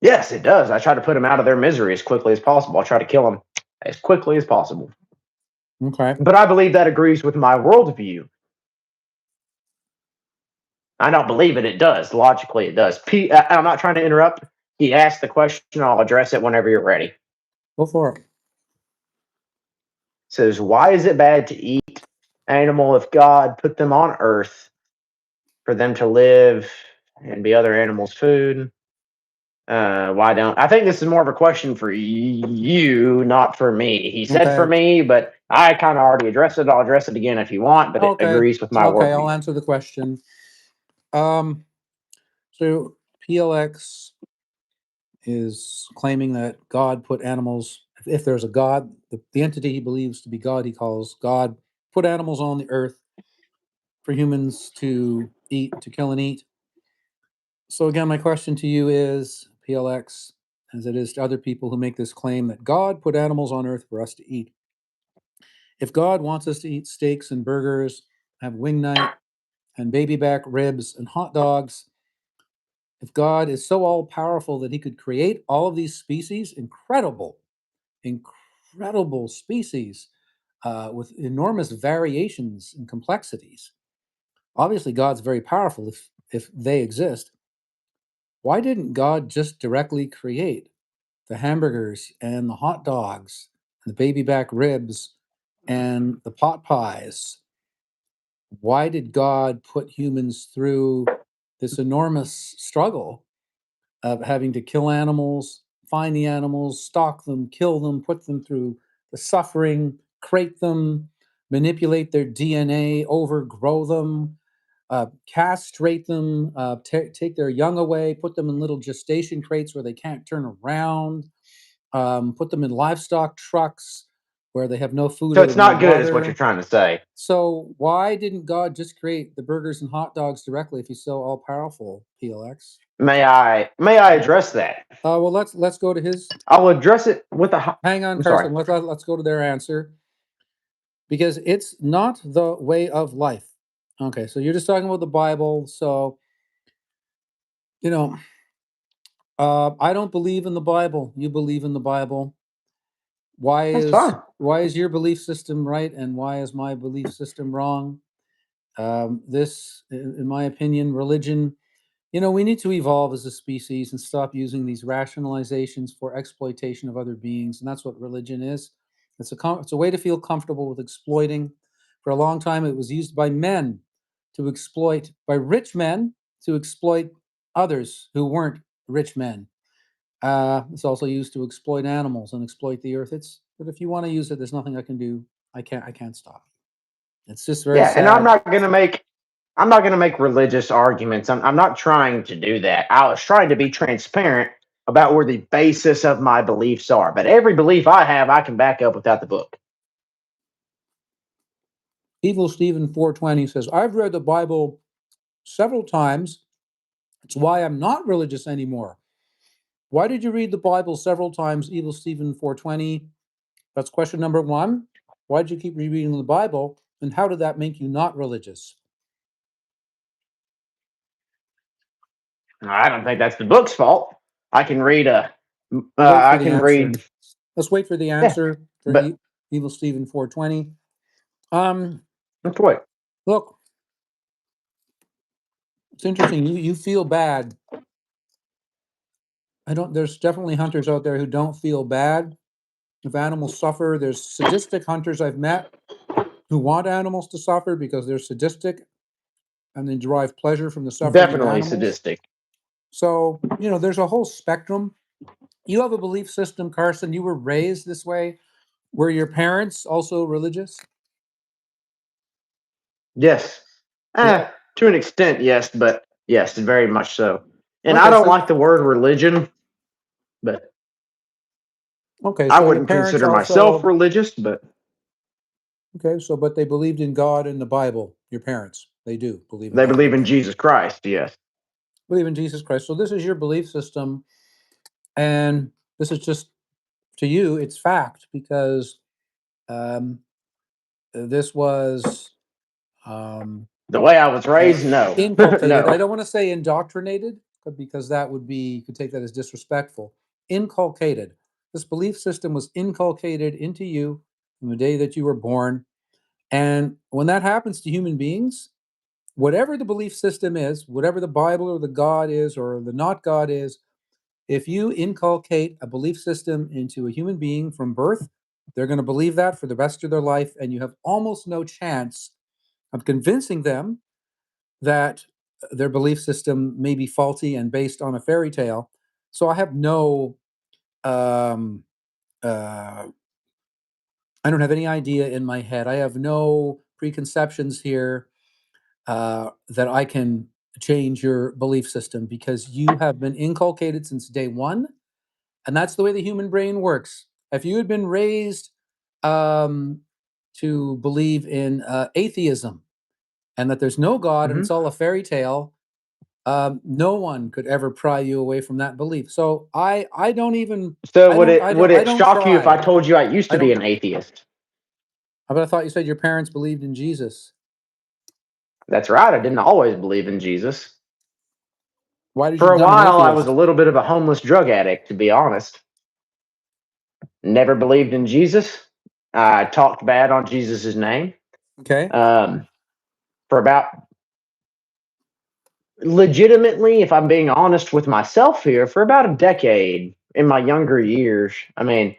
Yes, it does. I try to put them out of their misery as quickly as possible. I try to kill them as quickly as possible. Okay. But I believe that agrees with my worldview. I don't believe it. It does. Logically, it does. I'm not trying to interrupt. He asked the question. I'll address it whenever you're ready. Go for it. Says, why is it bad to eat animal if God put them on earth for them to live and be other animals' food? Why don't I think this is more of a question for you, not for me. He said for Okay. me, but I kind of already addressed it. I'll address it again if you want, but it Okay. agrees with my Okay. I'll worldview. answer the question. So PLX is claiming that God put animals, if there's a God, the entity he believes to be God, he calls God, put animals on the earth for humans to eat, to kill and eat. So, again, my question to you is PLX, as it is to other people who make this claim that God put animals on earth for us to eat. If God wants us to eat steaks and burgers, have wing night and baby back ribs and hot dogs, if God is so all powerful that he could create all of these species, incredible species with enormous variations and complexities. Obviously, God's very powerful if they exist. Why didn't God just directly create the hamburgers and the hot dogs and the baby back ribs and the pot pies? Why did God put humans through this enormous struggle having to kill animals, find the animals, stalk them, kill them, put them through the suffering, crate them, manipulate their DNA, overgrow them, castrate them, take their young away, put them in little gestation crates where they can't turn around, put them in livestock trucks where they have no food So or it's no not good, is what you're water. trying to say. So why didn't God just create the burgers and hot dogs directly if he's so all powerful, PLX? May I address that? Well, let's go to his. I'll address it with a. Hang on, I'm sorry. Carson. Let's go to their answer because it's not the way of life. Okay, so you're just talking about the Bible. So you know, I don't believe in the Bible. You believe in the Bible. That's fine. Why is your belief system right and why is my belief system wrong? This, in my opinion, religion. We need to evolve as a species and stop using these rationalizations for exploitation of other beings, and that's what religion is. It's a way to feel comfortable with exploiting. For a long time, it was used by men to exploit, by rich men to exploit others who weren't rich men. It's also used to exploit animals and exploit the earth. But if you want to use it, there's nothing I can do. I can't stop. It's just very Yeah, and I'm sad. not gonna make. I'm not gonna make religious arguments. I'm not trying to do that. I was trying to be transparent about where the basis of my beliefs are. But every belief I have, I can back up without the book. Evil Stephen 420 says, I've read the Bible several times. It's why I'm not religious anymore. Why did you read the Bible several times, Evil Stephen 420? That's question number one. Why did you keep rereading the Bible? And how did that make you not religious? I don't think that's the book's fault. I can read a. We'll wait for I the can answer. read. Let's wait for the Yeah, answer for but Evil Stephen 420. let's wait. Look, it's interesting. You feel bad. There's definitely hunters out there who don't feel bad if animals suffer. There's sadistic hunters I've met who want animals to suffer because they're sadistic and they derive pleasure from the suffering of Definitely animals. sadistic. So, there's a whole spectrum. You have a belief system, Carson. You were raised this way. Were your parents also religious? Yes. Yeah. To an extent, yes, but yes, very much so. And I Okay, don't so like the word religion, but okay, I so your wouldn't parents consider myself also religious, but but they believed in God and the Bible. Your parents, they do believe in they God and believe the in Bible. Jesus Christ, yes. Believe in Jesus Christ. So this is your belief system, and this is just to you, it's fact because um, this was The way I was uh, raised, no. inculcated. I No. don't want to say indoctrinated because that would be, you could take that as disrespectful. Inculcated. This belief system was inculcated into you from the day that you were born. And when that happens to human beings, whatever the belief system is, whatever the Bible or the God is or the not God is, if you inculcate a belief system into a human being from birth, they're going to believe that for the rest of their life. And you have almost no chance of convincing them that their belief system may be faulty and based on a fairy tale. So I have no, um, uh, I don't have any idea in my head. I have no preconceptions here that I can change your belief system because you have been inculcated since day one. And that's the way the human brain works. If you had been raised um, to believe in atheism and that there's no God and Hmm. it's all a fairy tale, no one could ever pry you away from that belief. So I don't even So I would don't it I would don't I it don't shock you if I try. told you I used I to be don't. an atheist? But I thought you said your parents believed in Jesus. That's right. I didn't always believe in Jesus. Why did you For a become an while, I was a atheist? little bit of a homeless drug addict, to be honest. Never believed in Jesus. I talked bad on Jesus' name. Okay. Um, for about legitimately, if I'm being honest with myself here, for about a decade in my younger years. I mean,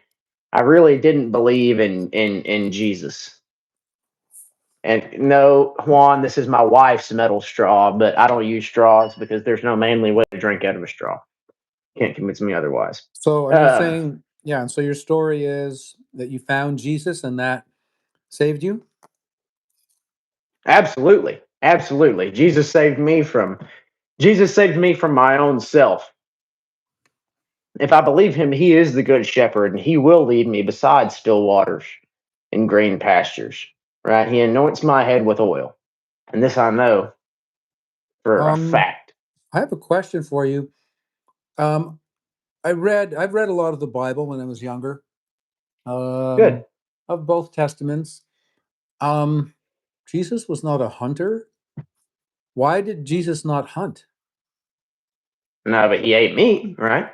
I really didn't believe in Jesus. And no, Juan, this is my wife's metal straw, but I don't use straws because there's no manly way to drink out of a straw. Can't convince me otherwise. So are you Uh, saying, yeah, and so your story is that you found Jesus and that saved you? Absolutely, absolutely. Jesus saved me from my own self. If I believe him, he is the good shepherd, and he will lead me beside still waters and green pastures. Right? He anoints my head with oil, and this I know for a Um, fact. I have a question for you. Um, I've read a lot of the Bible when I was younger, Good. um, of both testaments. Um, Jesus was not a hunter. Why did Jesus not hunt? No, but he ate meat, right?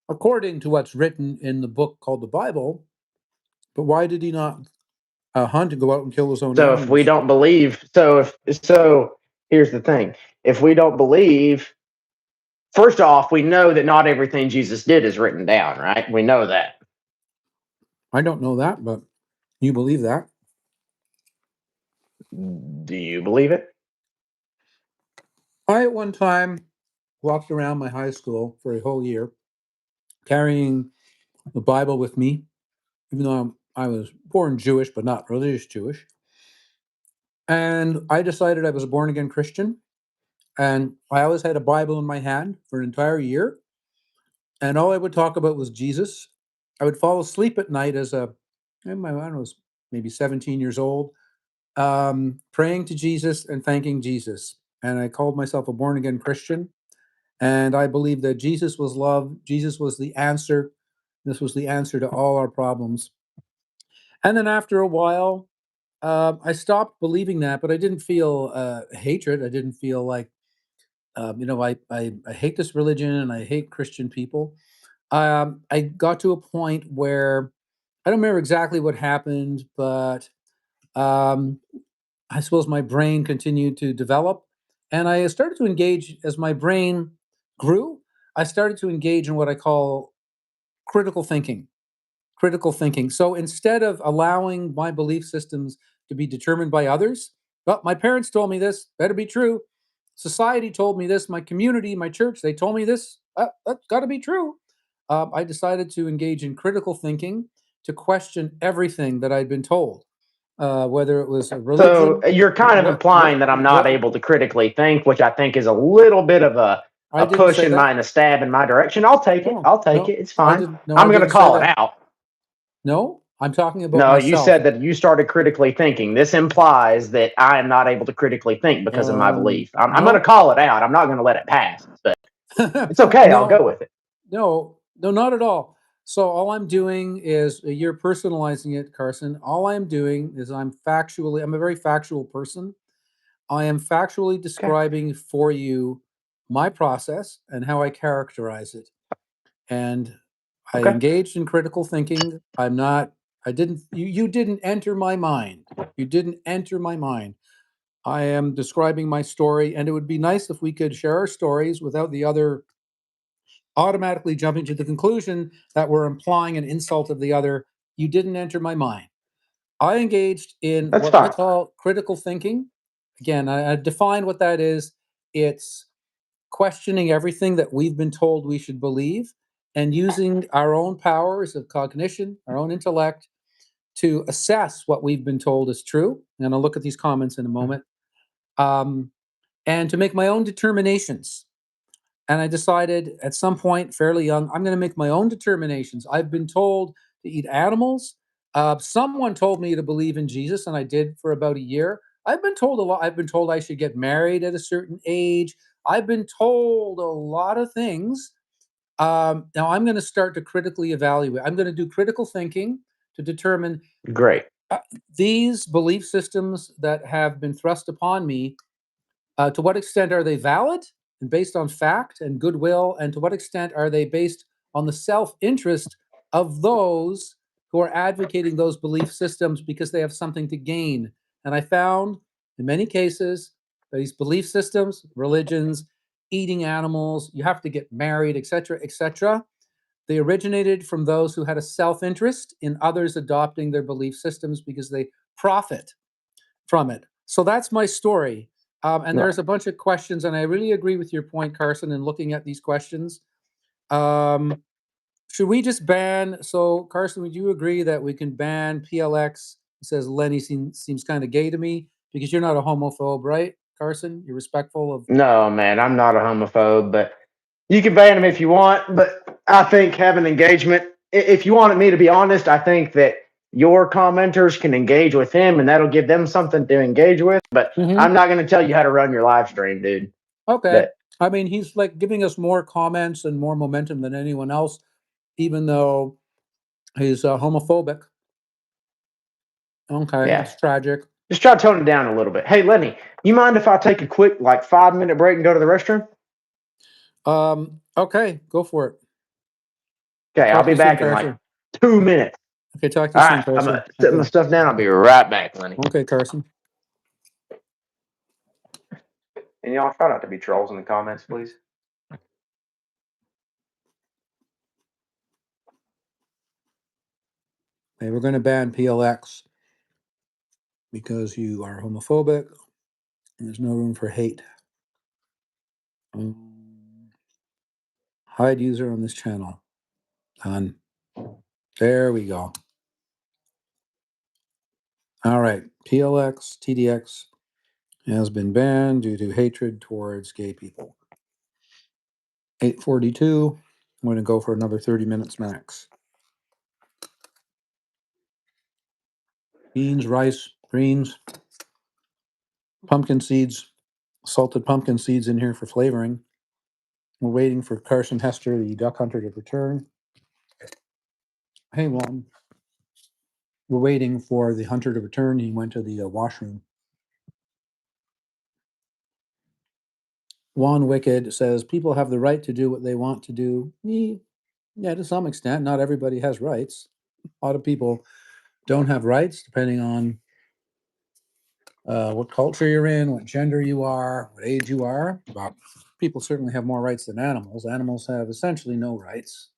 According to what's written in the book called the Bible, but why did he not hunt and go out and kill his own So if we animals? don't believe, so here's the thing: if we don't believe, first off, we know that not everything Jesus did is written down, right? We know that. I don't know that, but you believe that. Do you believe it? I at one time walked around my high school for a whole year carrying the Bible with me, even though I was born Jewish, but not religious Jewish. And I decided I was a born again Christian. And I always had a Bible in my hand for an entire year. And all I would talk about was Jesus. I would fall asleep at night as I don't know, I was maybe 17 years old, praying to Jesus and thanking Jesus. And I called myself a born again Christian. And I believe that Jesus was love. Jesus was the answer. This was the answer to all our problems. And then after a while, I stopped believing that, but I didn't feel hatred. I didn't feel like, I hate this religion and I hate Christian people. I got to a point where I don't remember exactly what happened, but um, I suppose my brain continued to develop. And I started to engage as my brain grew. I started to engage in what I call critical thinking. Critical thinking. So instead of allowing my belief systems to be determined by others, well, my parents told me this, better be true. Society told me this, my community, my church, they told me this, that's got to be true. I decided to engage in critical thinking to question everything that I'd been told, whether it was a So religion. you're kind of implying that I'm not What able to critically think, which I think is a little bit of I a didn't push say in that. mine, a stab in my direction. I'll take it. No, I'll take no, it. It's I fine. didn't. No, I I'm going to didn't say call it that. out. No, I'm talking about No, you myself. said that you started critically thinking. This implies that I am not able to critically think because of my belief. I'm going to No, call it out. I'm not going to let it pass, but it's okay. I'll go no, with it. no, not at all. So all I'm doing is you're personalizing it, Carson. All I'm doing is I'm a very factual person. I am factually Okay. describing for you my process and how I characterize it. And I Okay. engaged in critical thinking. You didn't enter my mind. You didn't enter my mind. I am describing my story, and it would be nice if we could share our stories without the other automatically jumping to the conclusion that we're implying an insult of the other. You didn't enter my mind. I engaged in That's what I fine. call critical thinking. Again, I define what that is. It's questioning everything that we've been told we should believe and using our own powers of cognition, our own intellect to assess what we've been told is true. And I'll look at these comments in a moment. Um, and to make my own determinations. And I decided at some point, fairly young, I'm going to make my own determinations. I've been told to eat animals. Someone told me to believe in Jesus, and I did for about a year. I've been told a lot. I've been told I should get married at a certain age. I've been told a lot of things. Now I'm going to start to critically evaluate. I'm going to do critical thinking to determine Great. uh, these belief systems that have been thrust upon me, to what extent are they valid and based on fact and goodwill? And to what extent are they based on the self interest of those who are advocating those belief systems because they have something to gain? And I found in many cases these belief systems, religions, eating animals, you have to get married, etc., they originated from those who had a self interest in others adopting their belief systems because they profit from it. So that's my story. And Right. there's a bunch of questions, and I really agree with your point, Carson, in looking at these questions. Should we just ban? So, Carson, would you agree that we can ban PLX? It says Lenny seems kind of gay to me because you're not a homophobe, right, Carson? You're respectful of. No, man, I'm not a homophobe, but you can ban him if you want. But I think having engagement, if you wanted me to be honest, I think that your commenters can engage with him and that'll give them something to engage with. But I'm not going to tell you how to run your live stream, dude. Okay. But I mean, he's like giving us more comments and more momentum than anyone else, even though he's homophobic. Okay, yeah, that's tragic. just try to tone it down a little bit. Hey, Lenny, you mind if I take a quick, like 5 minute break and go to the restroom? Okay, go for it. Okay, I'll Talk to be you soon, back in like Carson. 2 minutes. Okay, talk to All you soon, right, I'm Carson. going to set my stuff down. I'll be right back, Lenny. Okay, Carson. And y'all try not to be trolls in the comments, please. Hey, we're going to ban PLX because you are homophobic and there's no room for hate. Hide user on this channel. Done. There we go. All right. PLX, TDX has been banned due to hatred towards gay people. 8:42. I'm going to go for another 30 minutes max. Beans, rice, greens, pumpkin seeds, salted pumpkin seeds in here for flavoring. We're waiting for Carson Hester, the duck hunter, to return. Hey, Juan. We're waiting for the hunter to return. He went to the washroom. Juan Wicked says people have the right to do what they want to do. Yeah, to some extent. Not everybody has rights. A lot of people don't have rights depending on what culture you're in, what gender you are, what age you are. But people certainly have more rights than animals. Animals have essentially no rights.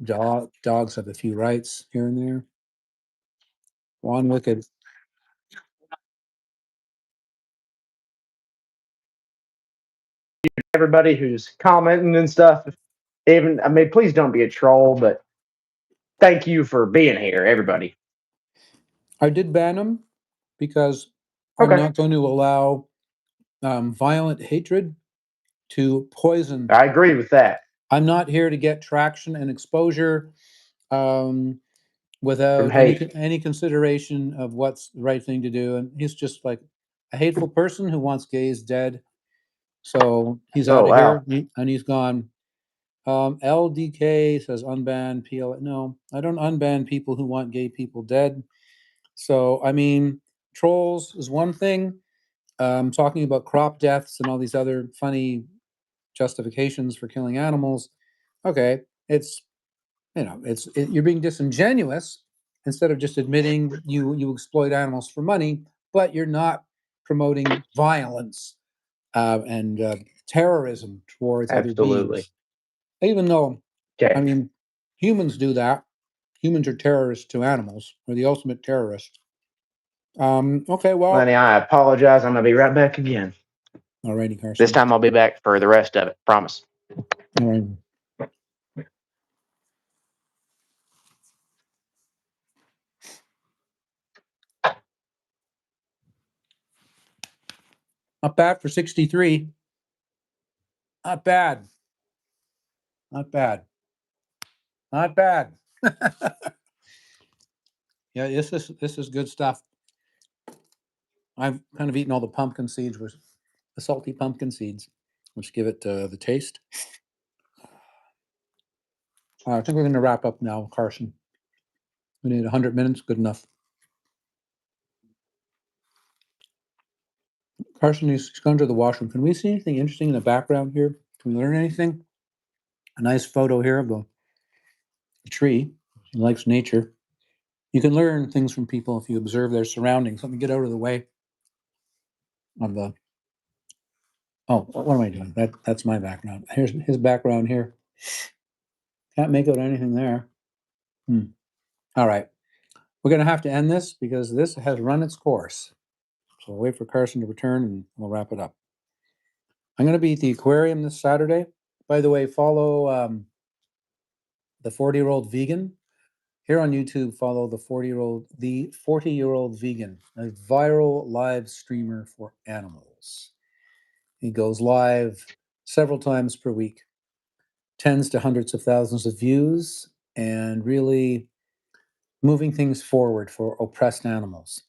Dogs have a few rights here and there. Juan Wicked. Everybody who's commenting and stuff, even, I mean, please don't be a troll, but thank you for being here, everybody. I did ban him because I'm Okay. not going to allow violent hatred to poison. I agree with that. I'm not here to get traction and exposure without From hate. any consideration of what's the right thing to do. And he's just like a hateful person who wants gays dead. So he's out Oh, of wow. here and he's gone. LDK says unban PL. No, I don't unban people who want gay people dead. So, I mean, trolls is one thing. Talking about crop deaths and all these other funny justifications for killing animals. Okay, it's you're being disingenuous instead of just admitting you exploit animals for money, but you're not promoting violence and terrorism towards other Absolutely. beings. Even though, I Okay. mean, humans do that. Humans are terrorists to animals. We're the ultimate terrorists. Okay, well, Lenny, I apologize. I'm going to be right back again. alrighty, Carson. This time I'll be back for the rest of it. Promise. All right. Not bad for 63. Not bad. Not bad. Not bad. Yeah, this is good stuff. I've kind of eaten all the pumpkin seeds, with the salty pumpkin seeds, which give it the taste. I think we're going to wrap up now, Carson. We need 100 minutes. Good enough. Carson, he's gone to the washroom. Can we see anything interesting in the background here? Can we learn anything? A nice photo here of the tree. He likes nature. You can learn things from people if you observe their surroundings. Let me get out of the way of the. Oh, what am I doing? That's my background. Here's his background here. Can't make out anything there. All right. We're going to have to end this because this has run its course. So we'll wait for Carson to return and we'll wrap it up. I'm going to be at the aquarium this Saturday. By the way, follow the 40-year-old vegan. Here on YouTube, follow the 40-year-old vegan, a viral live streamer for animals. He goes live several times per week, tens to hundreds of thousands of views, and really moving things forward for oppressed animals.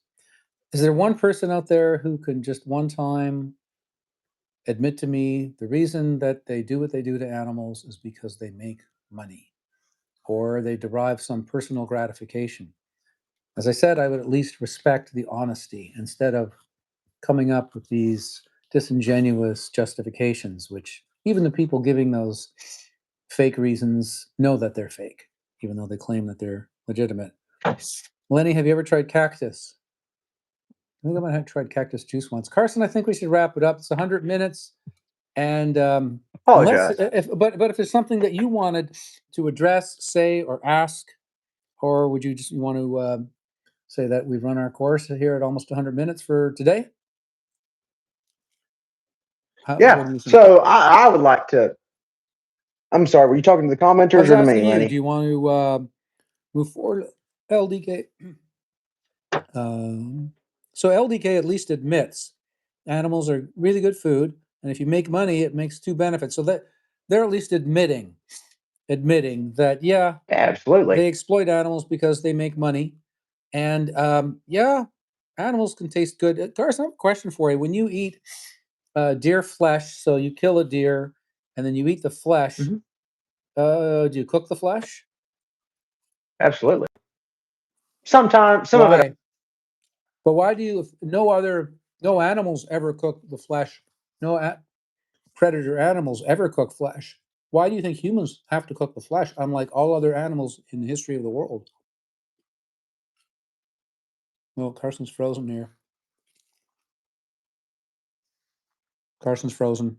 Is there one person out there who can just one time admit to me the reason that they do what they do to animals is because they make money or they derive some personal gratification? As I said, I would at least respect the honesty instead of coming up with these disingenuous justifications, which even the people giving those fake reasons know that they're fake, even though they claim that they're legitimate. Lenny, have you ever tried cactus? I think I might have tried cactus juice once. Carson, I think we should wrap it up. It's 100 minutes. And unless, Apologize. but if there's something that you wanted to address, say, or ask, or would you just want to say that we've run our course here at almost 100 minutes for today? What Yeah. do you think? So I would like to. I'm sorry. Were you talking to the I commenters was or to me, asking you, Lenny? do you want to move forward? LDK. So LDK at least admits animals are really good food, and if you make money, it makes two benefits. So that they're at least admitting that yeah, Yeah, absolutely. they exploit animals because they make money, and yeah, animals can taste good. Carson, I have a question for you. When you eat deer flesh, so you kill a deer and then you eat the flesh. Mhm. Do you cook the flesh? Absolutely. Sometimes some of it. Why? But why do you? If no animals ever cook the flesh. No predator animals ever cook flesh. Why do you think humans have to cook the flesh, unlike all other animals in the history of the world? No, Carson's frozen here. Carson's frozen.